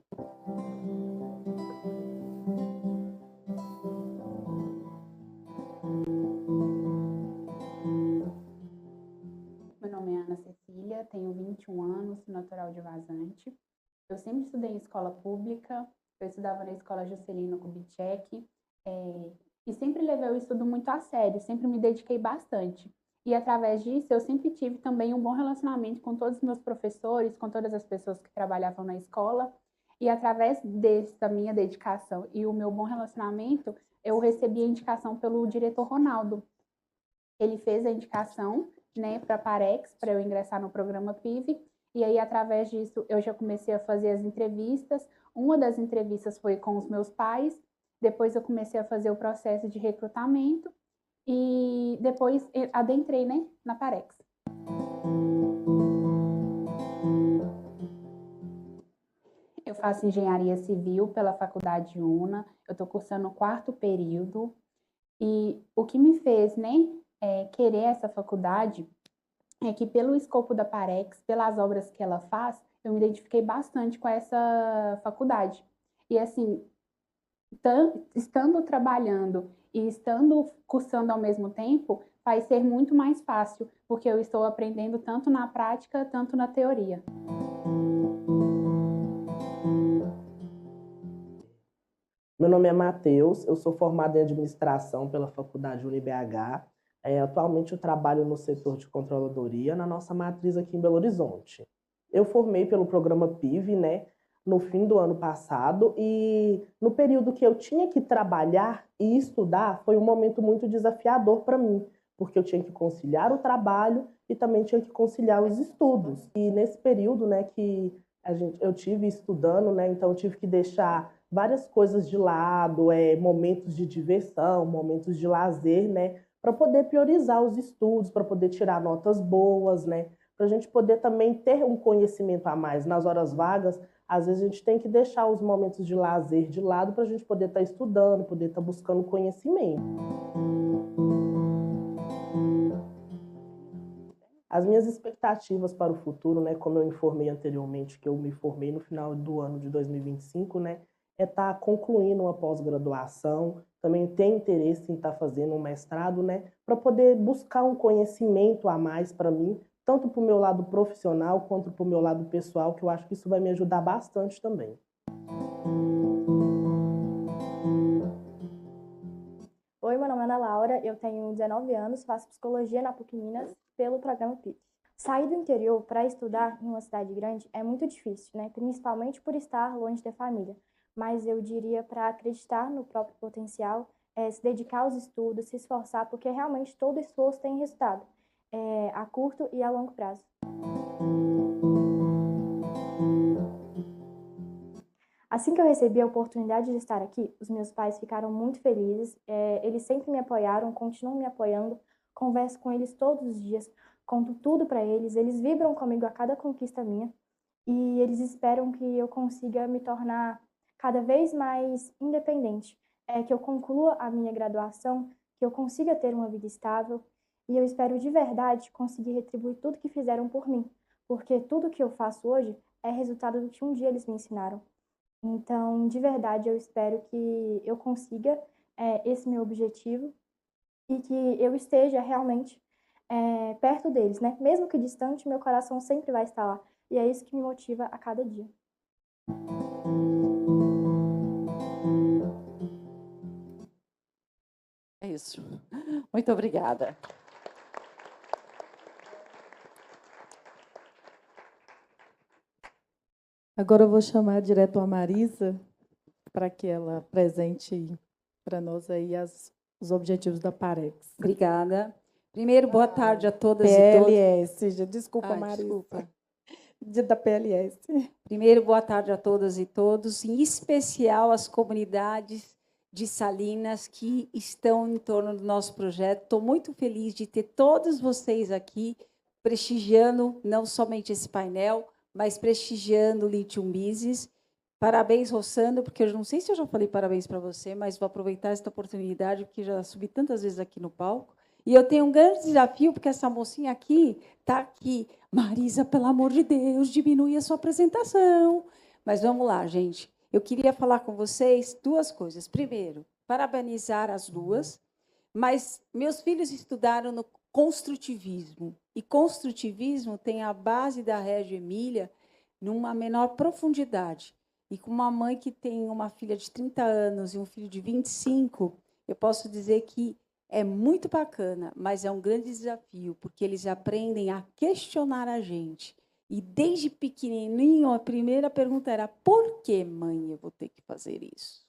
Meu nome é Ana Cecília, tenho 21 anos, sou natural de Vazante. Eu sempre estudei em escola pública, eu estudava na escola Juscelino Kubitschek, e sempre levei o estudo muito a sério, sempre me dediquei bastante. E através disso, eu sempre tive também um bom relacionamento com todos os meus professores, com todas as pessoas que trabalhavam na escola. E através dessa minha dedicação e o meu bom relacionamento, eu recebi a indicação pelo diretor Ronaldo. Ele fez a indicação, né, para a Parex, para eu ingressar no programa PIV, e aí, através disso, eu já comecei a fazer as entrevistas. Uma das entrevistas foi com os meus pais, depois eu comecei a fazer o processo de recrutamento, e depois adentrei, né, na Parex. Eu faço engenharia civil pela Faculdade UNA, eu estou cursando o 4º período, e o que me fez, né, querer essa faculdade é que, pelo escopo da Parex, pelas obras que ela faz, eu me identifiquei bastante com essa faculdade. E, assim, estando trabalhando e estando cursando ao mesmo tempo, vai ser muito mais fácil, porque eu estou aprendendo tanto na prática, tanto na teoria. Meu nome é Matheus, eu sou formado em administração pela Faculdade UniBH. Atualmente eu trabalho no setor de controladoria na nossa matriz aqui em Belo Horizonte. Eu formei pelo programa PIV, né, no fim do ano passado, e no período que eu tinha que trabalhar e estudar, foi um momento muito desafiador para mim, porque eu tinha que conciliar o trabalho e também tinha que conciliar os estudos. E nesse período, né, que eu tive estudando, né, então eu tive que deixar várias coisas de lado, momentos de diversão, momentos de lazer, né, para poder priorizar os estudos, para poder tirar notas boas, né, para a gente poder também ter um conhecimento a mais. Nas horas vagas, às vezes a gente tem que deixar os momentos de lazer de lado para a gente poder estar estudando, poder estar buscando conhecimento. As minhas expectativas para o futuro, né, como eu informei anteriormente, que eu me formei no final do ano de 2025, né, é estar concluindo uma pós-graduação, também tenho interesse em estar fazendo um mestrado, né, para poder buscar um conhecimento a mais para mim, tanto para o meu lado profissional quanto para o meu lado pessoal, que eu acho que isso vai me ajudar bastante também. Oi, meu nome é Ana Laura, eu tenho 19 anos, faço psicologia na PUC Minas pelo programa PIC. Sair do interior para estudar em uma cidade grande é muito difícil, né? Principalmente por estar longe da família. Mas eu diria para acreditar no próprio potencial, se dedicar aos estudos, se esforçar, porque realmente todo esforço tem resultado, a curto e a longo prazo. Assim que eu recebi a oportunidade de estar aqui, os meus pais ficaram muito felizes, eles sempre me apoiaram, continuam me apoiando, converso com eles todos os dias, conto tudo para eles, eles vibram comigo a cada conquista minha e eles esperam que eu consiga me tornar cada vez mais independente, que eu conclua a minha graduação, que eu consiga ter uma vida estável e eu espero de verdade conseguir retribuir tudo que fizeram por mim, porque tudo que eu faço hoje é resultado do que um dia eles me ensinaram. Então, de verdade, eu espero que eu consiga esse meu objetivo e que eu esteja realmente perto deles, né? Mesmo que distante, meu coração sempre vai estar lá. E é isso que me motiva a cada dia. É isso. Muito obrigada. Agora eu vou chamar direto a Marisa para que ela apresente para nós aí os objetivos da Parex. Obrigada. Primeiro, boa tarde a todas e todos. PLS, desculpa, Marisa. Desculpa. Da PLS. Primeiro, boa tarde a todas e todos, em especial as comunidades de Salinas que estão em torno do nosso projeto. Estou muito feliz de ter todos vocês aqui prestigiando não somente esse painel, mas prestigiando o Lithium Business. Parabéns, Rossandro, porque eu não sei se eu já falei parabéns para você, mas vou aproveitar esta oportunidade, porque já subi tantas vezes aqui no palco. E eu tenho um grande desafio, porque essa mocinha aqui está aqui. Marisa, pelo amor de Deus, diminui a sua apresentação. Mas vamos lá, gente. Eu queria falar com vocês duas coisas. Primeiro, parabenizar as duas, mas meus filhos estudaram no construtivismo. E construtivismo tem a base da Reggio Emília numa menor profundidade. E com uma mãe que tem uma filha de 30 anos e um filho de 25, eu posso dizer que é muito bacana, mas é um grande desafio, porque eles aprendem a questionar a gente. E desde pequenininho, a primeira pergunta era: por que, mãe, eu vou ter que fazer isso?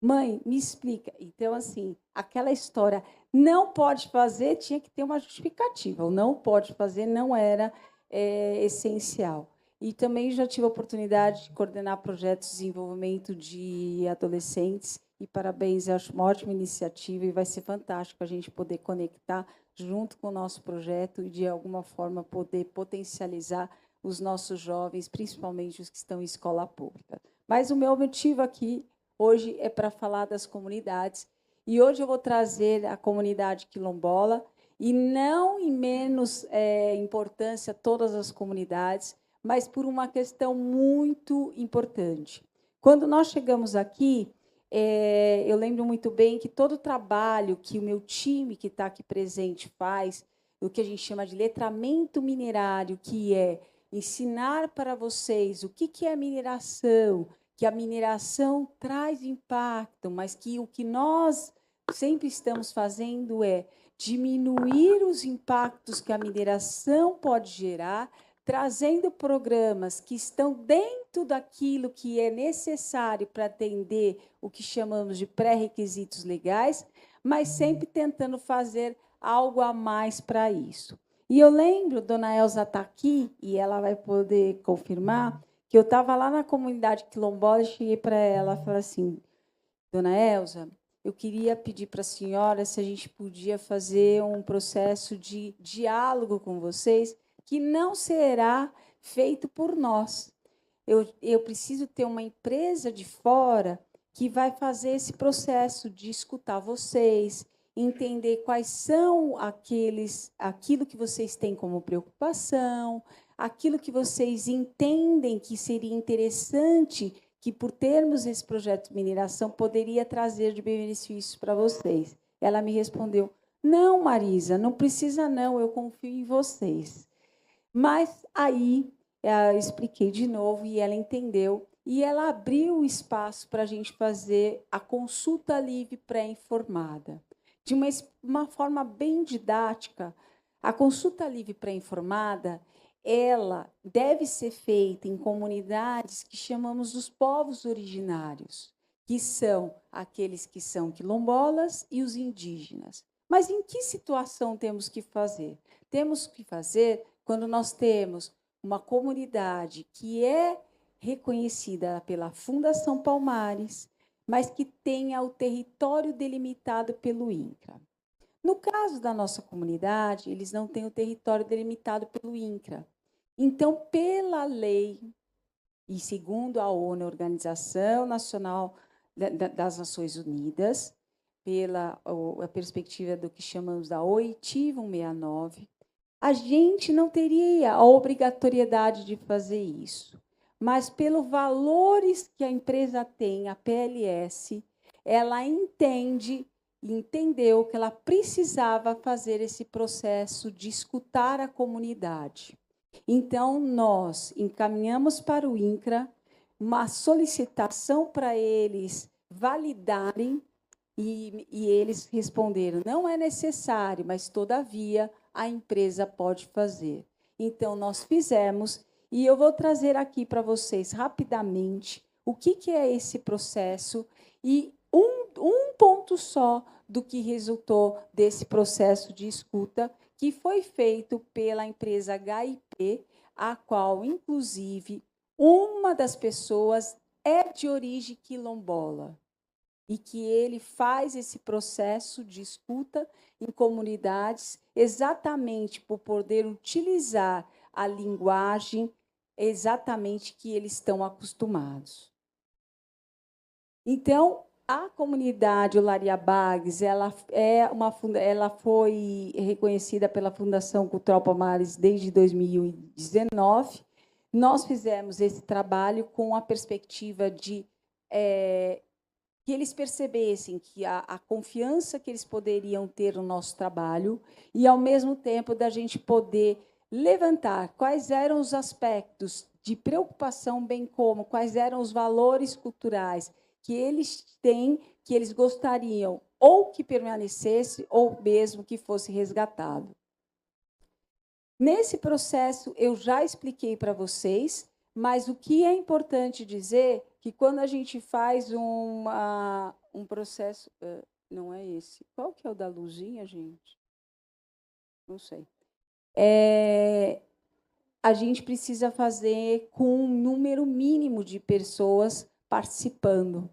Mãe, me explica. Então, assim, aquela história, não pode fazer, tinha que ter uma justificativa. O não pode fazer não era essencial. E também já tive a oportunidade de coordenar projetos de desenvolvimento de adolescentes. E parabéns, acho uma ótima iniciativa e vai ser fantástico a gente poder conectar junto com o nosso projeto e, de alguma forma, poder potencializar os nossos jovens, principalmente os que estão em escola pública. Mas o meu motivo aqui hoje é para falar das comunidades. E hoje eu vou trazer a comunidade quilombola, e não em menos importância todas as comunidades, mas por uma questão muito importante. Quando nós chegamos aqui, eu lembro muito bem que todo o trabalho que o meu time que está aqui presente faz, o que a gente chama de letramento minerário, que é ensinar para vocês o que é mineração, que a mineração traz impacto, mas que o que nós sempre estamos fazendo é diminuir os impactos que a mineração pode gerar, trazendo programas que estão dentro daquilo que é necessário para atender o que chamamos de pré-requisitos legais, mas sempre tentando fazer algo a mais para isso. E eu lembro, dona Elza está aqui, e ela vai poder confirmar, que eu estava lá na comunidade quilombola e cheguei para ela e falei assim: dona Elza, eu queria pedir para a senhora se a gente podia fazer um processo de diálogo com vocês, que não será feito por nós. Eu preciso ter uma empresa de fora que vai fazer esse processo de escutar vocês, entender quais são aquilo que vocês têm como preocupação, aquilo que vocês entendem que seria interessante, que por termos esse projeto de mineração poderia trazer de benefícios para vocês. Ela me respondeu: não, Marisa, não precisa não, eu confio em vocês. Mas aí eu expliquei de novo e ela entendeu, e ela abriu o espaço para a gente fazer a consulta livre pré-informada. De uma forma bem didática, a consulta livre pré-informada, ela deve ser feita em comunidades que chamamos dos povos originários, que são aqueles que são quilombolas e os indígenas. Mas em que situação temos que fazer? Temos que fazer quando nós temos uma comunidade que é reconhecida pela Fundação Palmares, mas que tenha o território delimitado pelo INCRA. No caso da nossa comunidade, eles não têm o território delimitado pelo INCRA. Então, pela lei, e segundo a ONU, Organização Nacional das Nações Unidas, pela a perspectiva do que chamamos da oitiva 169, a gente não teria a obrigatoriedade de fazer isso. Mas, pelos valores que a empresa tem, a PLS, ela entendeu que ela precisava fazer esse processo de escutar a comunidade. Então, nós encaminhamos para o INCRA uma solicitação para eles validarem, e eles responderam: não é necessário, mas, todavia, a empresa pode fazer. Então, nós fizemos, e eu vou trazer aqui para vocês rapidamente o que é esse processo e um ponto só do que resultou desse processo de escuta, que foi feito pela empresa HIP, a qual, inclusive, uma das pessoas é de origem quilombola, e que ele faz esse processo de escuta em comunidades exatamente por poder utilizar a linguagem exatamente que eles estão acostumados. Então, a comunidade Olaria Bagres, ela foi reconhecida pela Fundação Cultural Palmares desde 2019. Nós fizemos esse trabalho com a perspectiva de que eles percebessem que a confiança que eles poderiam ter no nosso trabalho e, ao mesmo tempo, da gente poder levantar quais eram os aspectos de preocupação, bem como quais eram os valores culturais que eles têm, que eles gostariam ou que permanecesse ou mesmo que fosse resgatado. Nesse processo, eu já expliquei para vocês, mas o que é importante dizer que quando a gente faz um processo... Não é esse. Qual que é o da luzinha, gente? Não sei. A gente precisa fazer com um número mínimo de pessoas participando.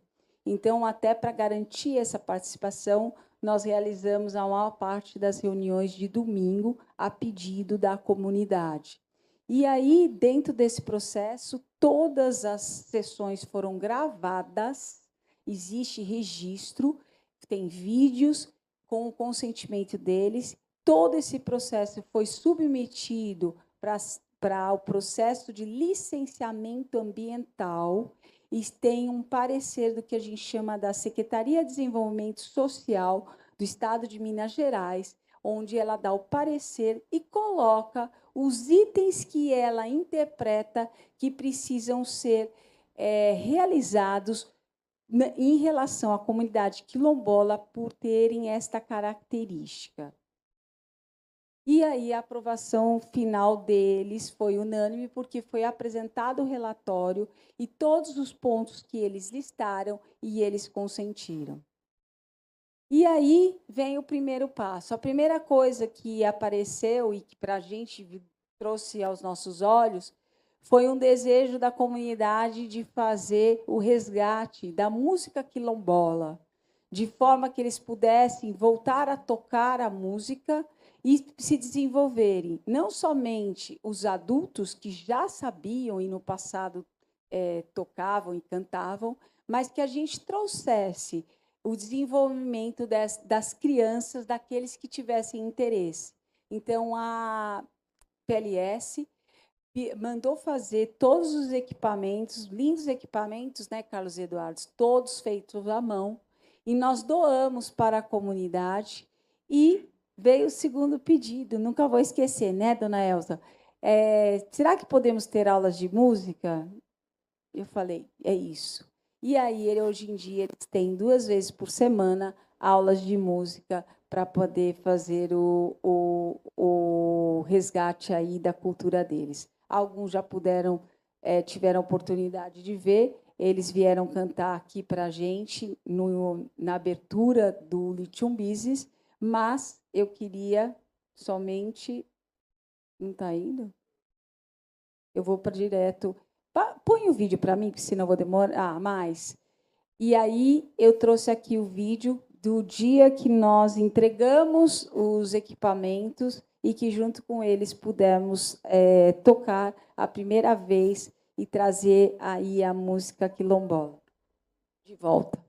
Então, até para garantir essa participação, nós realizamos a maior parte das reuniões de domingo a pedido da comunidade. E aí, dentro desse processo, todas as sessões foram gravadas, existe registro, tem vídeos com o consentimento deles. Todo esse processo foi submetido para o processo de licenciamento ambiental e tem um parecer do que a gente chama da Secretaria de Desenvolvimento Social do Estado de Minas Gerais, onde ela dá o parecer e coloca os itens que ela interpreta que precisam ser realizados em relação à comunidade quilombola por terem esta característica. E aí a aprovação final deles foi unânime, porque foi apresentado o relatório e todos os pontos que eles listaram e eles consentiram. E aí vem o primeiro passo. A primeira coisa que apareceu e que para a gente trouxe aos nossos olhos foi um desejo da comunidade de fazer o resgate da música quilombola, de forma que eles pudessem voltar a tocar a música e se desenvolverem, não somente os adultos que já sabiam e no passado tocavam e cantavam, mas que a gente trouxesse o desenvolvimento das crianças, daqueles que tivessem interesse. Então, a PLS mandou fazer todos os equipamentos, lindos equipamentos, né, Carlos Eduardo, todos feitos à mão, e nós doamos para a comunidade, e veio o segundo pedido, nunca vou esquecer, né, dona Elza? Será que podemos ter aulas de música? Eu falei, é isso. E aí, hoje em dia, eles têm 2 vezes por semana aulas de música para poder fazer o resgate aí da cultura deles. Alguns já tiveram oportunidade de ver, eles vieram cantar aqui para a gente na abertura do Lithium Business, mas eu queria somente... Não está indo? Eu vou para direto... Põe o vídeo para mim, porque senão eu vou demorar mais. E aí eu trouxe aqui o vídeo do dia que nós entregamos os equipamentos e que, junto com eles, pudemos tocar a primeira vez e trazer aí a música quilombola de volta.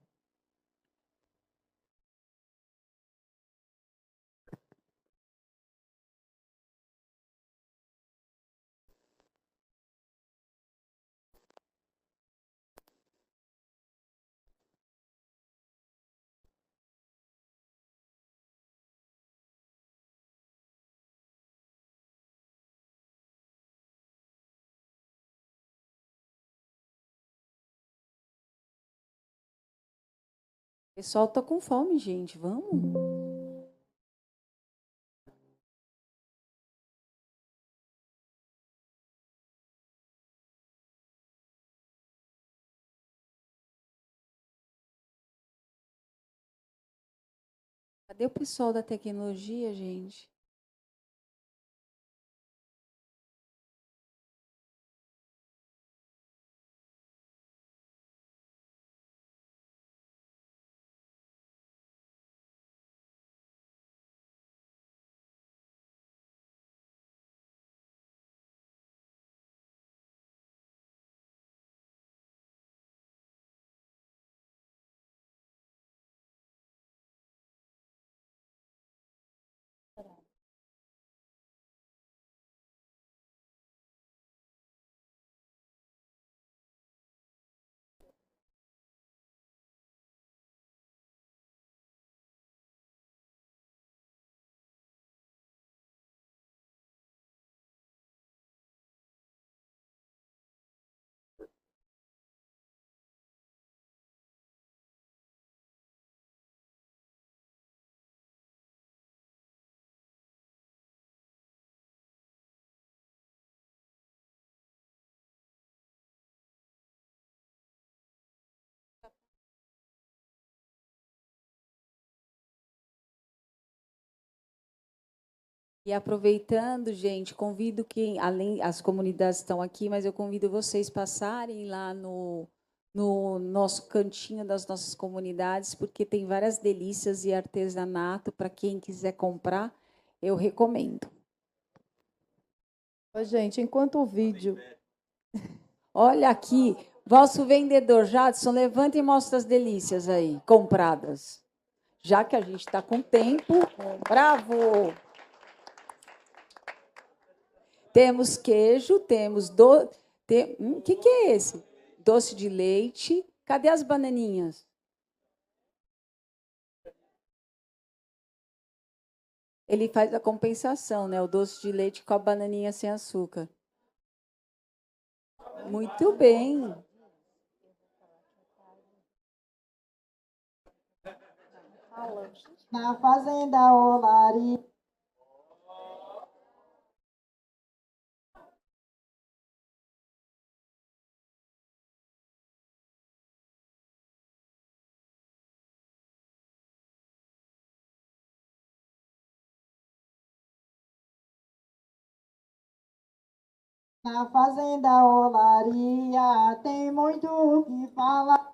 O pessoal está com fome, gente. Vamos? Cadê o pessoal da tecnologia, gente? E aproveitando, gente, convido quem, além, as comunidades estão aqui, mas eu convido vocês passarem lá no nosso cantinho das nossas comunidades, porque tem várias delícias e artesanato para quem quiser comprar, eu recomendo. Ô, gente, enquanto o vídeo... Olha aqui, vosso vendedor, Jadson, levanta e mostra as delícias aí, compradas. Já que a gente está com tempo, bravo! Temos queijo, temos que é esse? Doce de leite. Cadê as bananinhas? Ele faz a compensação, né? O doce de leite com a bananinha sem açúcar. Muito bem. Na fazenda Olari. Na fazenda Olaria tem muito o que falar.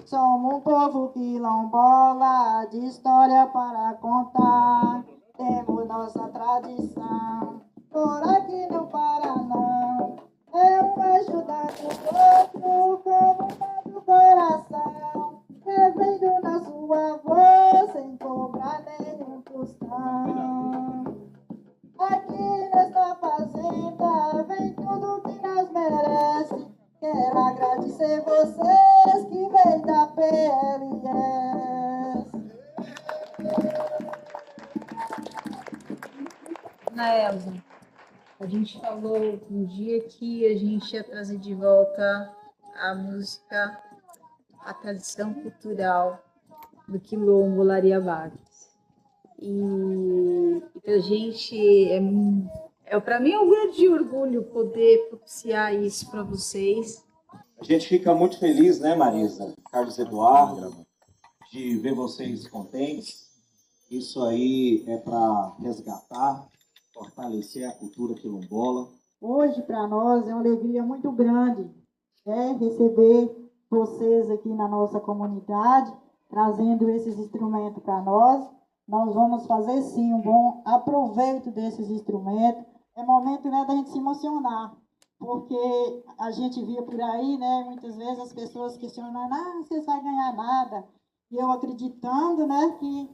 Somos um povo quilombola, de história para contar. Temos nossa tradição, por aqui não para não. É um ajudando o outro, como do coração. É vem do nosso avô, sem cobrar nenhum tostão. Aqui nesta fazenda vem tudo que nós merece. Quero agradecer vocês que vêm da PLS. Ana Elza, a gente falou um dia que a gente ia trazer de volta a música, a tradição cultural do Quilombo Lariabá. E a gente, para mim é um grande orgulho poder propiciar isso para vocês. A gente fica muito feliz, né, Marisa, Carlos Eduardo, de ver vocês contentes. Isso aí é para resgatar, fortalecer a cultura quilombola. Hoje, para nós, é uma alegria muito grande, né, receber vocês aqui na nossa comunidade, trazendo esses instrumentos para nós. Nós vamos fazer, sim, um bom aproveito desses instrumentos. É momento, né, da gente se emocionar, porque a gente via por aí, né, muitas vezes as pessoas questionando, vocês vão ganhar nada. E eu acreditando, né, que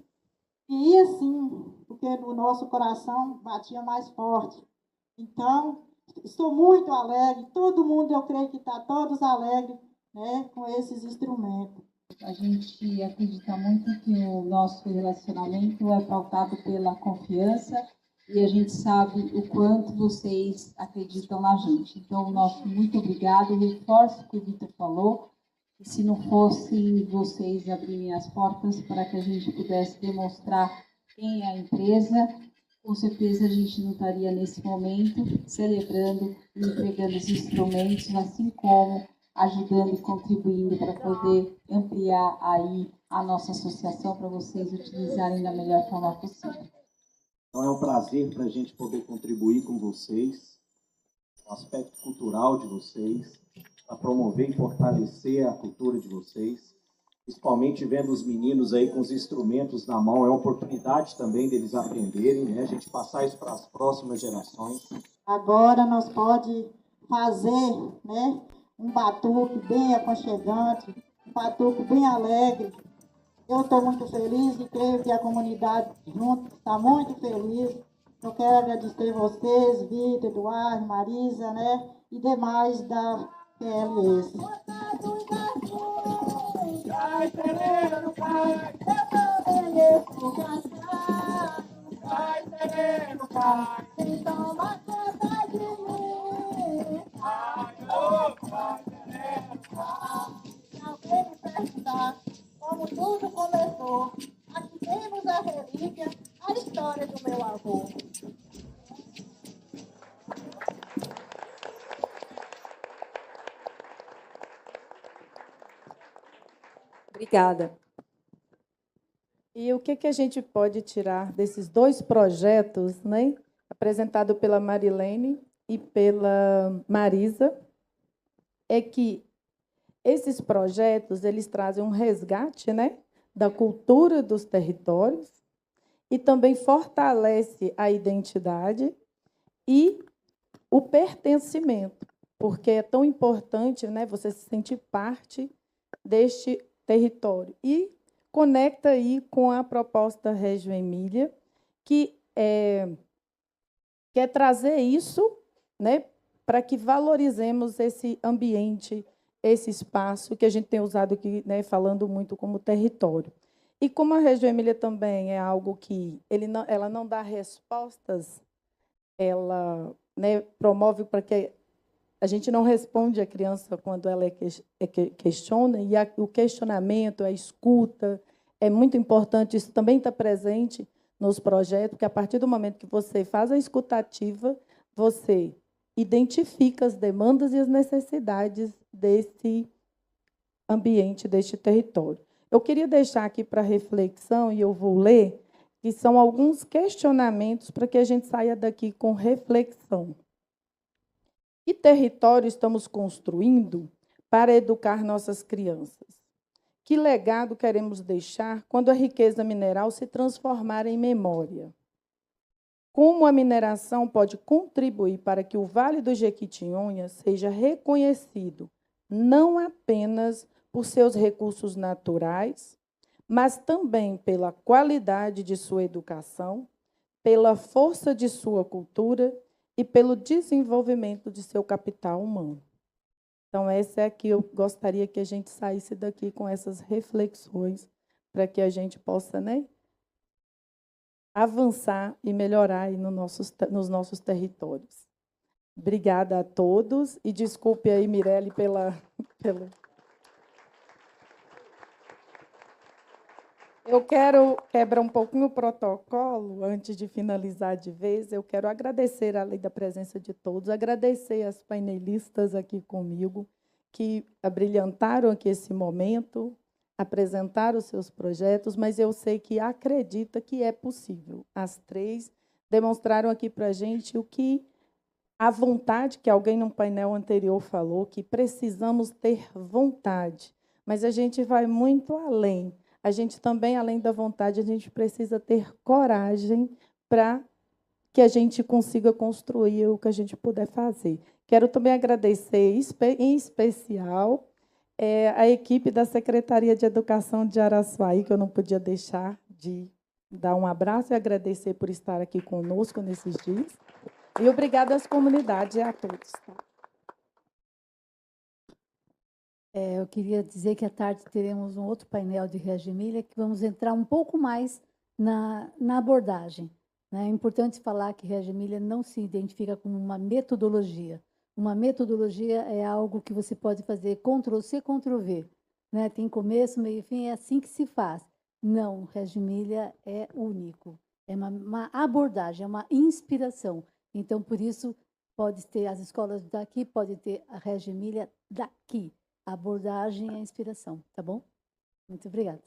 ia sim, porque no nosso coração batia mais forte. Então, estou muito alegre, todo mundo, eu creio que está todos alegres, né, com esses instrumentos. A gente acredita muito que o nosso relacionamento é pautado pela confiança e a gente sabe o quanto vocês acreditam na gente. Então, nosso muito obrigado. Reforço o que o Vitor falou, que se não fossem vocês abrirem as portas para que a gente pudesse demonstrar quem é a empresa, com certeza a gente não estaria nesse momento celebrando e entregando os instrumentos, assim como ajudando e contribuindo para poder ampliar aí a nossa associação para vocês utilizarem da melhor forma possível. Então é um prazer para a gente poder contribuir com vocês, o aspecto cultural de vocês, para promover e fortalecer a cultura de vocês, principalmente vendo os meninos aí com os instrumentos na mão, é uma oportunidade também deles aprenderem, né? A gente passar isso para as próximas gerações. Agora nós pode fazer, né, um batuque bem aconchegante, um batuque bem alegre. Eu estou muito feliz e creio que a comunidade junto está muito feliz. Eu quero agradecer vocês, Vitor, Eduardo, Marisa, né, e demais da PLS. Vai sereno, vai, então vai conta de mim. Vai, sereno, se alguém me perguntar como tudo começou, aqui temos a relíquia, a história do meu avô. Obrigada. E o que a gente pode tirar desses dois projetos, né, apresentado pela Marilene e pela Marisa, é que esses projetos eles trazem um resgate, né, da cultura dos territórios e também fortalece a identidade e o pertencimento, porque é tão importante, né, você se sentir parte deste território. E conecta aí com a proposta Reggio Emília, que quer trazer isso, né, para que valorizemos esse ambiente, esse espaço que a gente tem usado aqui, né, falando muito como território. E como a Reggio Emília também é algo que ela não dá respostas, ela, né, promove para que a gente não responde a criança quando ela questiona, e o questionamento, a escuta, é muito importante, isso também está presente nos projetos, porque a partir do momento que você faz a escutativa, você identifica as demandas e as necessidades desse ambiente, deste território. Eu queria deixar aqui para reflexão, e eu vou ler, que são alguns questionamentos para que a gente saia daqui com reflexão. Que território estamos construindo para educar nossas crianças? Que legado queremos deixar quando a riqueza mineral se transformar em memória? Como a mineração pode contribuir para que o Vale do Jequitinhonha seja reconhecido não apenas por seus recursos naturais, mas também pela qualidade de sua educação, pela força de sua cultura e pelo desenvolvimento de seu capital humano? Então, essa é a que eu gostaria que a gente saísse daqui com essas reflexões, para que a gente possa, né, avançar e melhorar aí nos nossos territórios. Obrigada a todos, e desculpe aí, Mirelle, pelo... Eu quero quebrar um pouquinho o protocolo, antes de finalizar de vez. Eu quero agradecer, além da presença de todos, agradecer as painelistas aqui comigo, que abrilhantaram aqui esse momento, apresentaram os seus projetos, mas eu sei que acredita que é possível. As três demonstraram aqui para a gente a vontade, que alguém no painel anterior falou, que precisamos ter vontade, mas a gente vai muito além. A gente também, além da vontade, a gente precisa ter coragem para que a gente consiga construir o que a gente puder fazer. Quero também agradecer, em especial, a equipe da Secretaria de Educação de Araçuaí, que eu não podia deixar de dar um abraço e agradecer por estar aqui conosco nesses dias. E obrigada às comunidades e a todos. Eu queria dizer que à tarde teremos um outro painel de Reggio Emília, que vamos entrar um pouco mais na abordagem. É importante falar que Reggio Emília não se identifica como uma metodologia. Uma metodologia é algo que você pode fazer Ctrl+C, Ctrl+V. Né? Tem começo, meio e fim, é assim que se faz. Não, Reggio Emília é único. É uma abordagem, é uma inspiração. Então, por isso, pode ter as escolas daqui, pode ter a Reggio Emília daqui. A abordagem e a inspiração, tá bom? Muito obrigada.